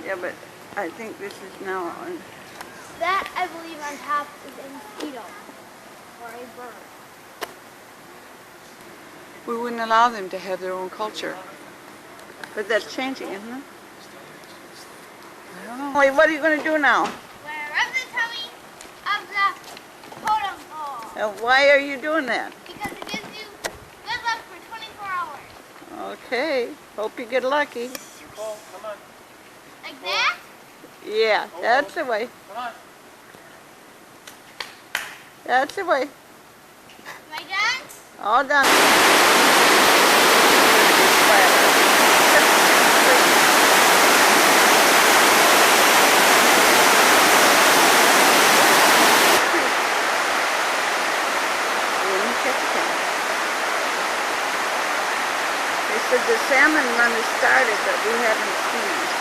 J: Yeah, but I think this is now on.
O: That, I believe, on top is a mosquito or a bird.
J: We wouldn't allow them to have their own culture. But that's changing, isn't it? I don't know. Wait, what are you going to do now?
O: Where rub the tummy of the totem pole.
J: And why are you doing that?
O: Because it gives you good luck for 24 hours.
J: Okay, hope you get lucky.
A: Nicole, come on.
O: Like that?
J: Yeah, that's the way.
A: Come on.
J: That's the way.
O: Am I done?
J: All done. They said the salmon run has started, but we haven't seen it.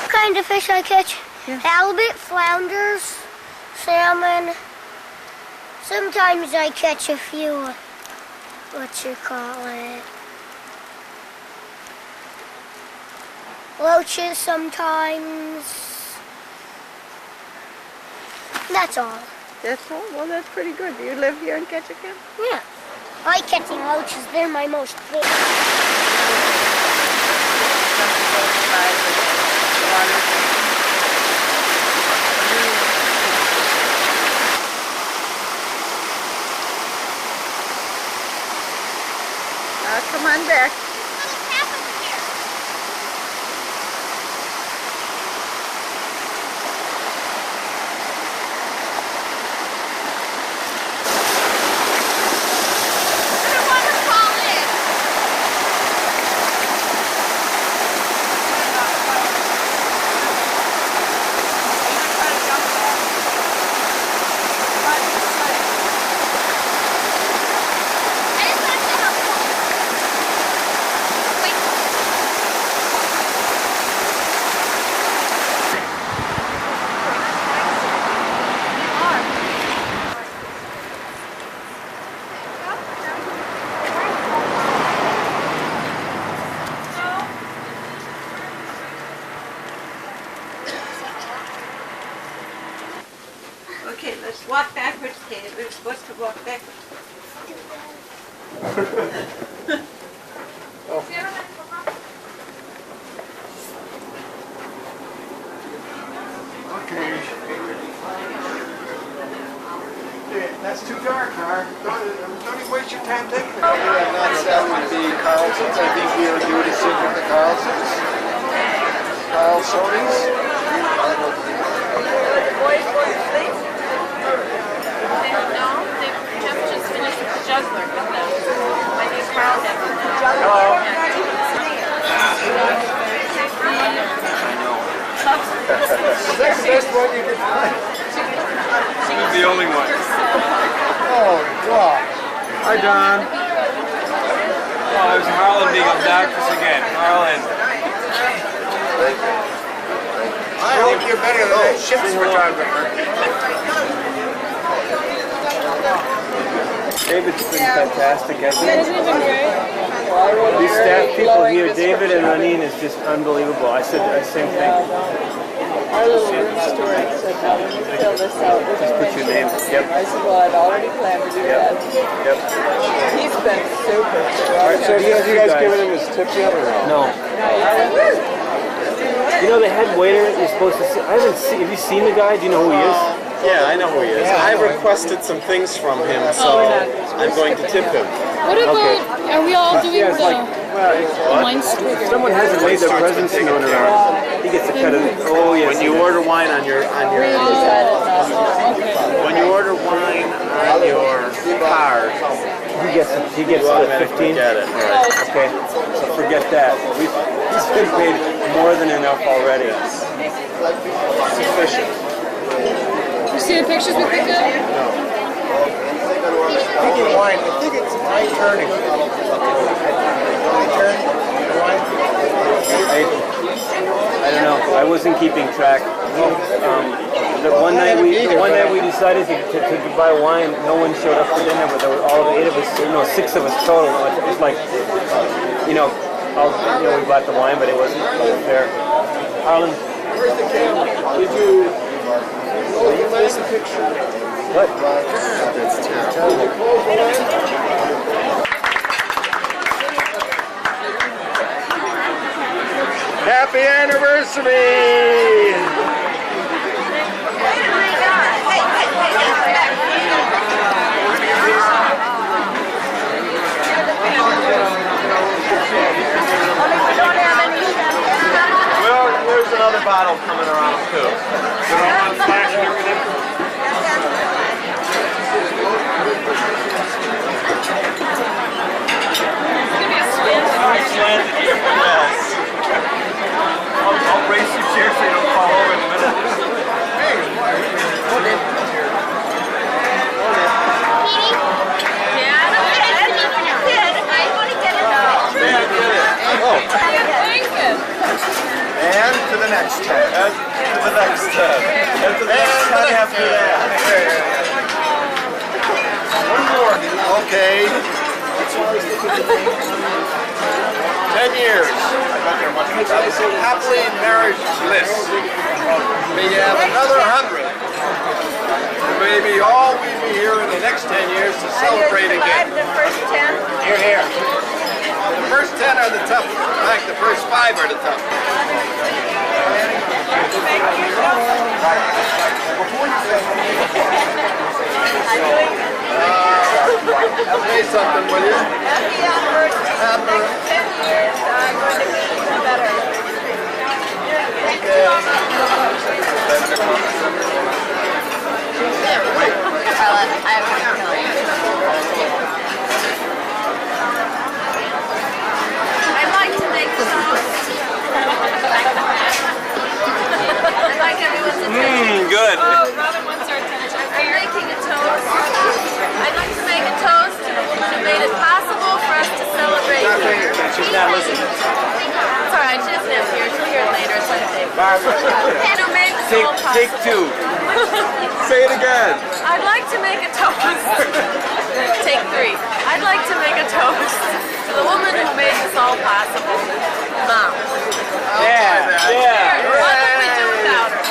O: Kind of fish I catch? Yeah. Halibut, flounders, salmon. Sometimes I catch a few, roaches sometimes. That's all.
J: That's all? Well, that's pretty good. Do you live here in Ketchikan?
O: Yeah. I like catching roaches. They're my most favorite.
J: Come on back. Okay, let's walk backwards, Kate. We're supposed to walk backwards.
C: That's too dark, huh? Don't even waste your time taking it.
F: We are not selling the Carlsons. I think we are doing it with the Carlsons. Carlsons.
J: The boys go to sleep?
L: No, they just finished the juggler with them. My new Carl has them now.
J: Hello.
C: Is that the best one you could find?
D: She's the only one.
C: Oh, God.
D: Hi, Don. Oh, there's Harlan being obnoxious again. Harlan.
C: I hope you're better than that ship's photographer.
D: David's been fantastic, hasn't he?
J: Isn't it been great?
D: These staff people here, David and Raneen, is just unbelievable. I said the same thing.
J: Our little room story said, now when you fill this out,
D: Just put your name. Yep.
J: I said, well, I'd already planned to do that.
D: Yep.
J: He's been super.
D: All right, so have you guys given him his tip yet or no? No. You know the head waiter you're supposed to see? I haven't seen. Have you seen the guy? Do you know who he is?
P: Yeah, I know who he is. I requested some things from him, so I'm going to tip him.
Q: What about, are we all doing
D: Yeah, it's like,
Q: wine
D: if someone hasn't made their presence known around, he gets a cut of it. Oh, yes.
P: When you order wine on your when you order wine on your card,
D: he gets the 15.
P: Get it. Right.
D: Okay, so forget that. He's been paid more than enough already.
P: Sufficient.
Q: You see the pictures we picked up?
C: Speaking of wine, I think it's my turning. My turn? Wine?
D: I don't know. I wasn't keeping track. The one night we decided to buy wine. No one showed up for dinner, but there were all the 8 of us. 6 of us total. It was like, we bought the wine, but it wasn't fair. Harlan,
C: Where's the camera? Did you miss a picture?
D: What?
P: That's terrible.
A: Happy anniversary!
P: Well, there's another bottle coming around too. Is it all on flash and everything? Yes. I'll brace your chair so you don't fall over in a minute. Hey, what is
C: And to the next tab.
P: And to the next tab. And to the next tab after that.
C: One more. Okay. 10 years. Happily marriage bliss. May you have another 100. Maybe all we be here in the next 10 years to celebrate again.
J: The first 10?
C: You're here. The first 10 are the tough. In fact, the first 5 are the tough. I'll say something, will you?
J: Happy anniversary. Next 10 years, I'm going to be even better.
B: Carla, I have to tell you.
E: I'd like to make a toast. I'd like everyone's attention.
P: Good.
E: Oh, Robin wants our attention. I'm making a toast. I'd like to make a toast to the woman who made it possible for us to celebrate here.
P: She's not listening.
E: It's alright, she doesn't have to hear it. She'll hear it later. It's like a big. And who made this all possible.
P: Take 2. Say it again.
E: I'd like to make a toast. Take 3. I'd like to make a toast to the woman who made this all possible. Mom.
D: Yeah.
E: What would we do without her?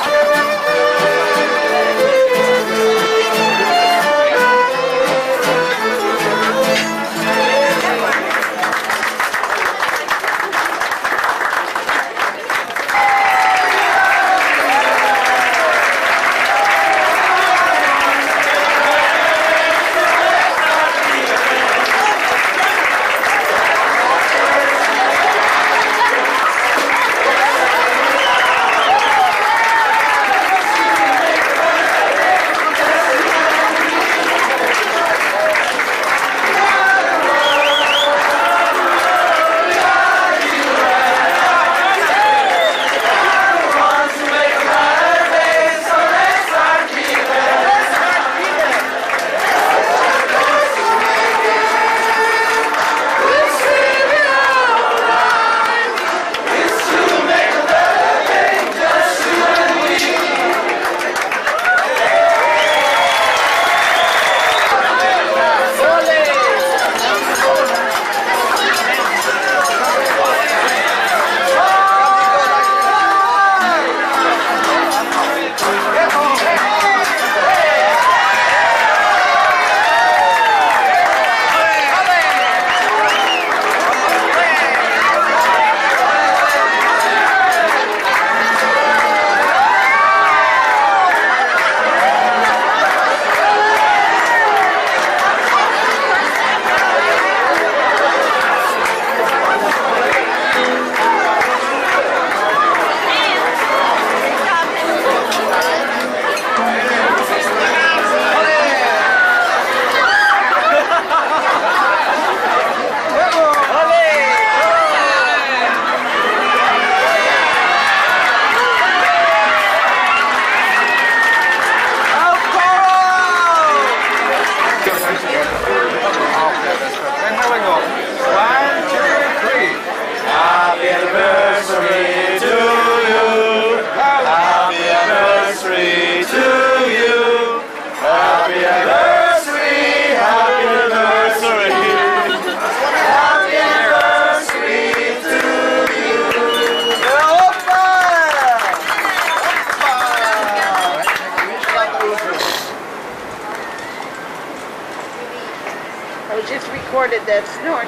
J: started that snort.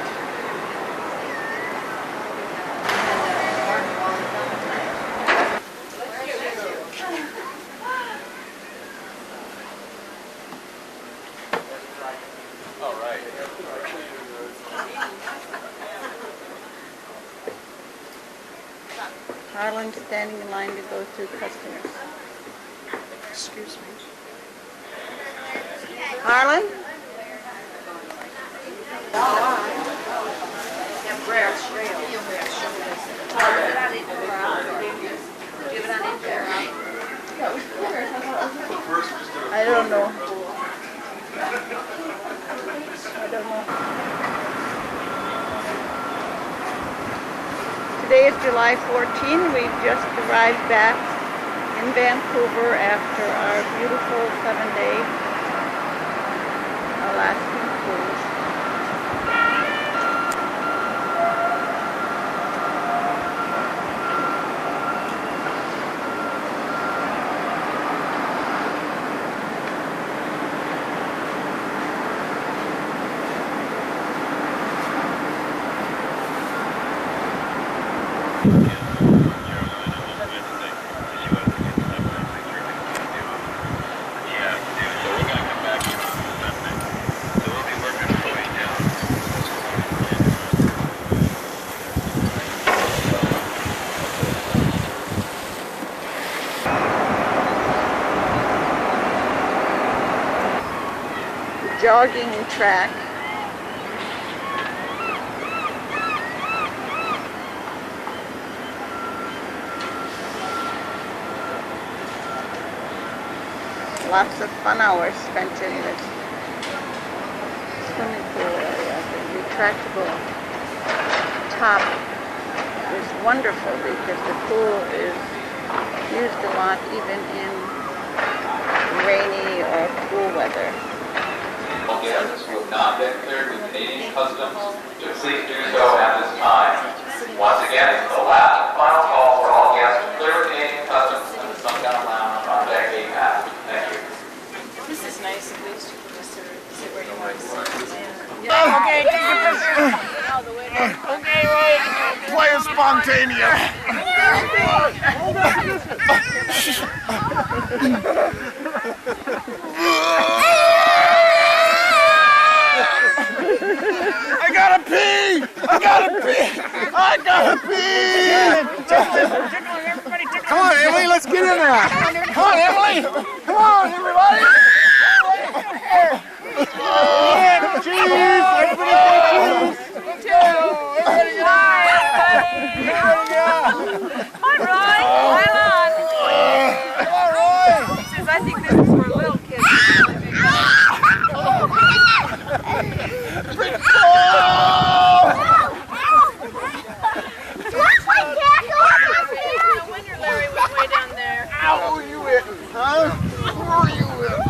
D: All right.
J: Harlan standing in line to go through customers. Excuse me. Harlan? I don't know. I don't know. Today is July 14. We've just arrived back in Vancouver after our beautiful 7-day Alaskan cruise. Jogging track. Lots of fun hours spent in this swimming pool area. The retractable top is wonderful because the pool is used a lot even in rainy or cool weather.
R: Guests who have not been cleared with Canadian Customs to please do so at this time. Once again, it's the last and final call for all guests to clear with Canadian Customs in the Sundown Lounge on deck 8 pass. Thank you.
E: This is nice, at least you can just sit where you want to sit.
C: Okay, take a picture. Okay, Roy. Play a spontaneous. I gotta pee! I gotta pee! I gotta pee! Come on, Emily, let's get in there! Come on, Emily! Come on, everybody! Yeah, cheese! Everybody say cheese! Everybody go!
G: Hi, Roy. Come on.
C: Come on, Roy!
G: He says, I think this is for little kids.
E: No wonder Larry was way down there.
C: Ow, who are you hitting, huh? Who are you hitting?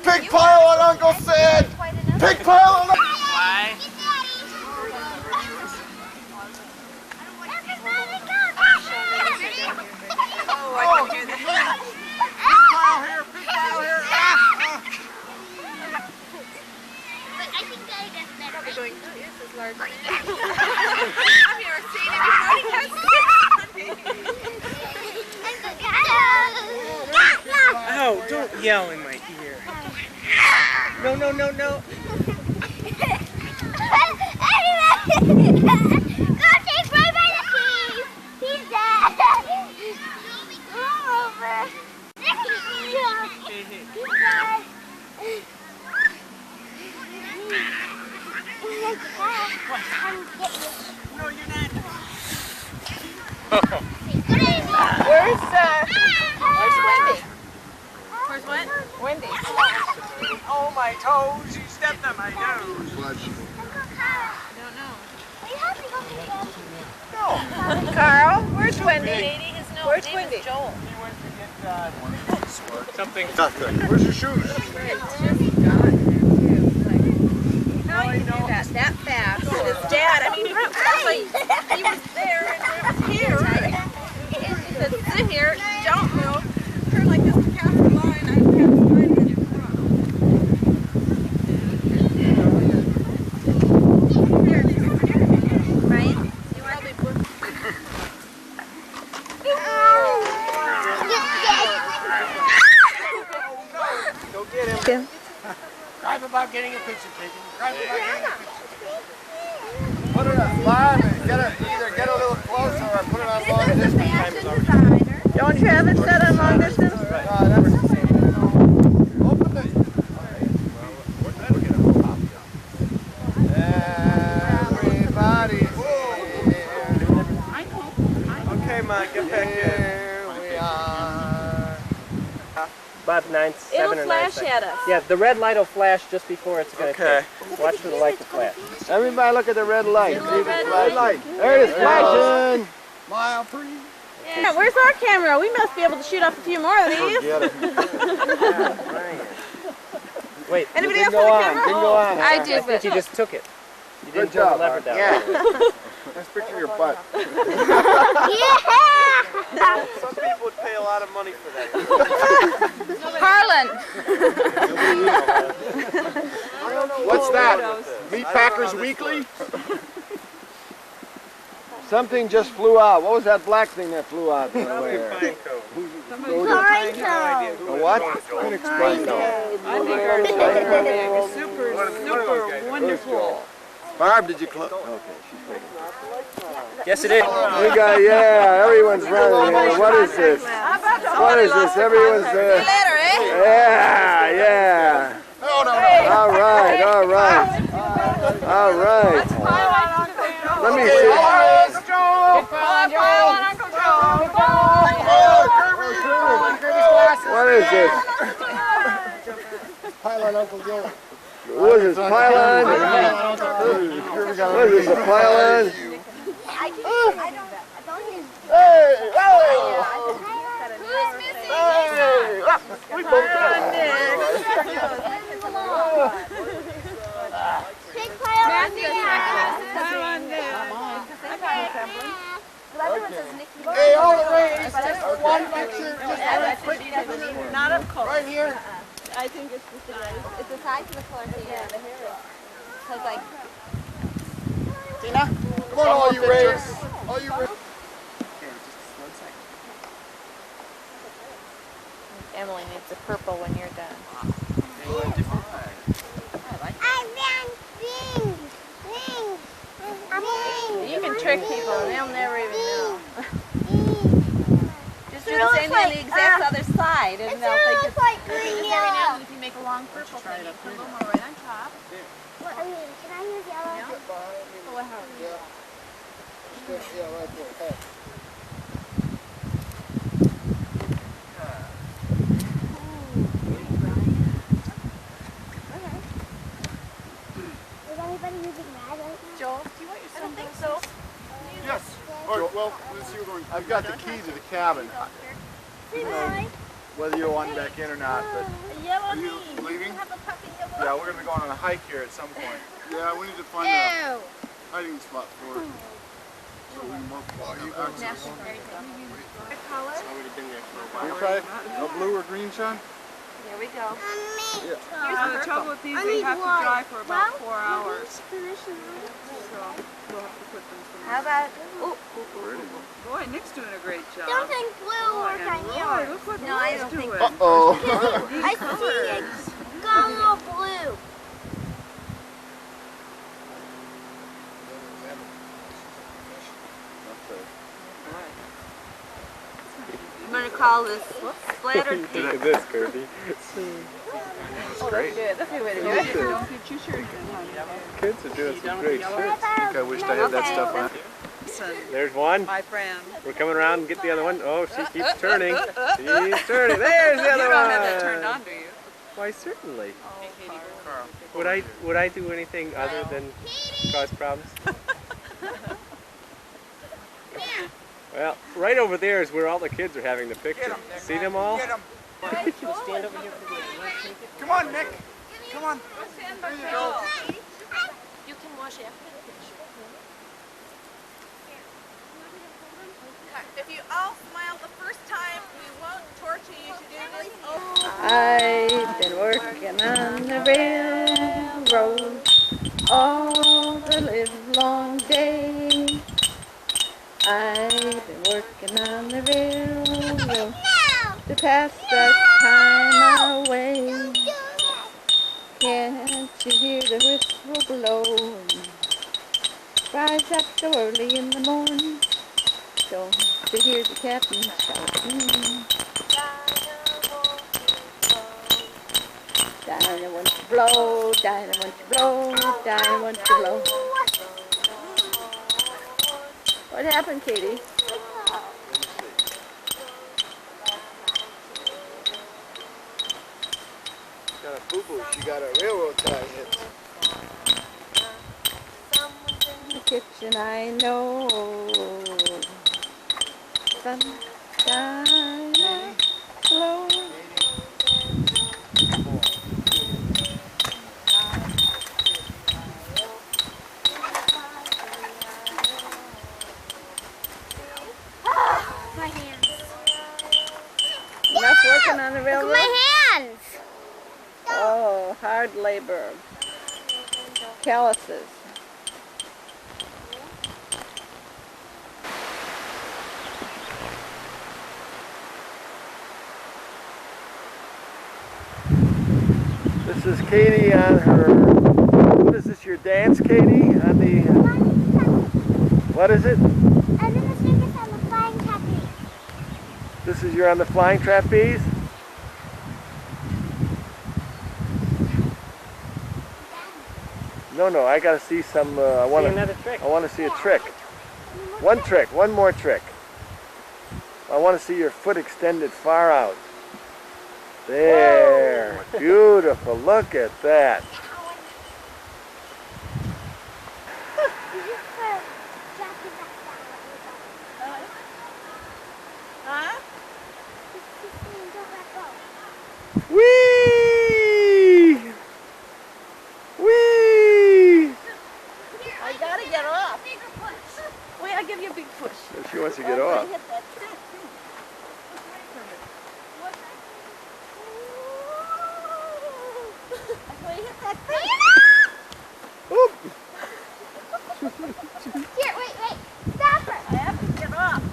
C: Pig pile on Uncle Sid! Pig pile on
L: Why?
G: Oh, I can do that.
C: Pig pile here, pig pile here!
G: Probably going, who is this large man? I've never seen it before.
S: Oh, don't yell in my ear. No, no, no, no.
O: Go take Ray by the keys. He's dead. Come over. He's dead.
S: No, you're not.
G: Where's Wendy? Where's what? Wendy.
S: Oh, my toes. You stepped on my nose.
G: I don't know.
O: We have to go to the
G: Carl, where's Wendy?
E: Where's
G: Wendy?
E: Joel.
S: He went to get something.
C: Nothing. Where's your shoes?
H: that fast.
E: And his dad, I mean, he was there and it was here. And he said, sit here, don't move. Turn like this to pass the line. I have to find it in front. Right? You want to be
C: Go get him. Drive about getting a picture taken. Drive about getting a picture. Put it on live and either get a little closer or put it on long distance.
E: Don't you have it set on long distance?
C: Open the... Everybody's here.
D: Okay, Mike, get back in.
C: Here we are.
D: About 7
E: It'll
D: or 9
E: flash
D: seconds.
E: at us.
D: Yeah, the red light will flash just before it's going to
C: Okay.
D: take. Watch for the light to flash.
F: Everybody look at the red light. See the
C: Red light.
F: There it is flashing.
C: Smile, please.
E: Yeah, where's our camera? We must be able to shoot off a few more of these.
C: Forget it.
D: Wait,
E: Anybody
F: Didn't
E: else
F: go
E: with a
F: on.
E: camera?
F: Didn't go on.
H: I
D: I
H: did,
D: think
H: but
D: you just took it. You
F: Good
D: didn't pull
F: job.
D: the lever down.
C: Yeah. Let's picture your butt.
D: Some people would pay a lot of money for that.
H: Harlan.
C: What's that? Meat Packers Weekly?
F: Something just flew out. What was that black thing that flew out there?
D: Pine cone.
F: A what? Can explain though.
J: I think our super wonderful.
F: Barb, did you close? Okay, she's taking
D: Yes, it is.
F: We got, yeah, everyone's running here. What is this? What is this? Everyone's there.
E: Later, eh?
F: Yeah, yeah. All right, all right. All right. Let me see. What is this?
C: Pylon Uncle Joe.
F: What is this? Pylon? What is this? A pylon? Hey! We both
C: Hey, all the way, just one picture, just one quick picture.
E: Not up close.
C: Right here.
E: I think it's the size. It's the size of the color. Yeah, the hair is. Because like.
C: Tina, come on, all you Rays. All you Rays.
H: Emily needs a purple when you're done.
E: You can trick people and they'll never even know. Just do the same thing on the exact other side and they'll think it's
H: Just every now and then if you make a long purple thing, you put a little more right on top.
O: Can I use yellow?
H: Yeah. Oh, wow.
C: Yeah, right there. Hey.
O: Is anybody using that right now?
H: Joel, do you want your
E: I don't think so.
C: Yes. Or, well, let's see, I've got the key to the cabin. Whether you want back in or not, but are you leaving? Yeah, we're going to be going on a hike here at some point. Yeah, we need to find a hiding spot for it. So we can work access. You try a blue or green, Sean?
E: Here we go.
C: Yeah.
J: The trouble with these, they have to dry for about 4 hours. So we'll have to put them somewhere.
E: How about?
J: Boy, Nick's doing a great job.
O: Don't think blue work on
J: Boy,
O: yours.
J: look what
E: No, I
J: Roy's
E: don't think
J: doing.
C: Uh-oh.
O: I see it. Go blue.
E: I'm going to call this splattered
D: Look
E: pink.
D: at this, Kirby.
C: That's great.
E: Good. That's a good way to do
J: Don't
E: it.
J: get your shirt in, honey.
D: Kids are doing some great shit.
C: I think I wished I had that stuff on.
D: There's one.
J: My friend.
D: We're coming around and get the other one. Oh, she keeps turning. She's turning. There's the other
J: You
D: one.
J: don't have that turned on, do you?
D: Why, certainly. Would I do anything other than cause problems? Well, right over there is where all the kids are having the picture. See them all?
C: Get 'em.
D: Stand over here for the
C: Come on, Nick. Come on.
E: You can
G: If you all smile the first time, we won't torture you to do this.
B: I've been working on the railroad all the livelong day. I've been working on the railroad to pass the time away. Can't you hear the whistle blow? Rise up so early in the morning. Don't you hear the captain shouting? Dinah wants to blow, Dinah wants to blow, Dinah wants to blow. What happened, Katie?
F: Got a boo-boo. She got a railroad tie hit.
B: In the kitchen, I know. Sunshine glow.
O: My hands.
B: Enough working on the railroad?
O: Look at my hands.
B: Oh, hard labor. Calluses.
D: This is Katie on her, what is this, your dance, Katie? On the, what is it?
O: I'm in the circus on the flying trapeze.
D: This is you're on the flying trapeze? No, I gotta see some, I want to see a trick. One more trick. I want to see your foot extended far out. There, whoa. Beautiful, look at that.
J: Huh?
D: Whee! Whee!
J: I gotta get off. Wait, I'll give you a big push.
D: She wants to get off.
J: Hit that thing. Wait, hit that thing.
D: Oop.
O: Here, wait. Stop her.
J: I have to get off.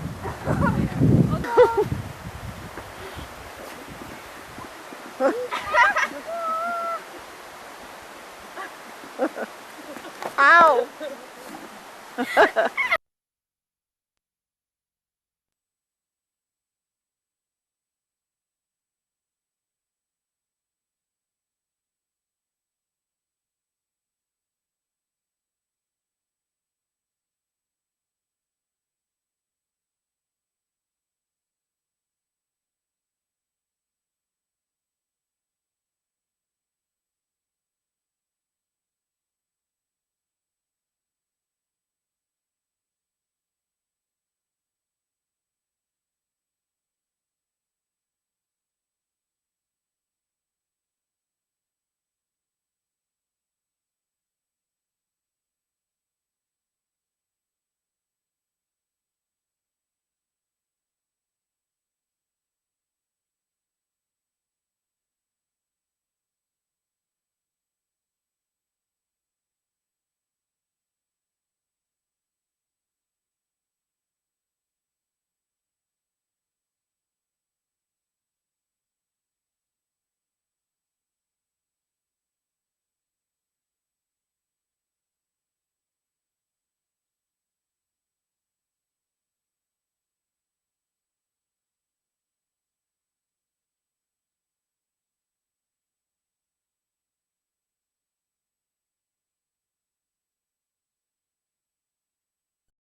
B: Ow!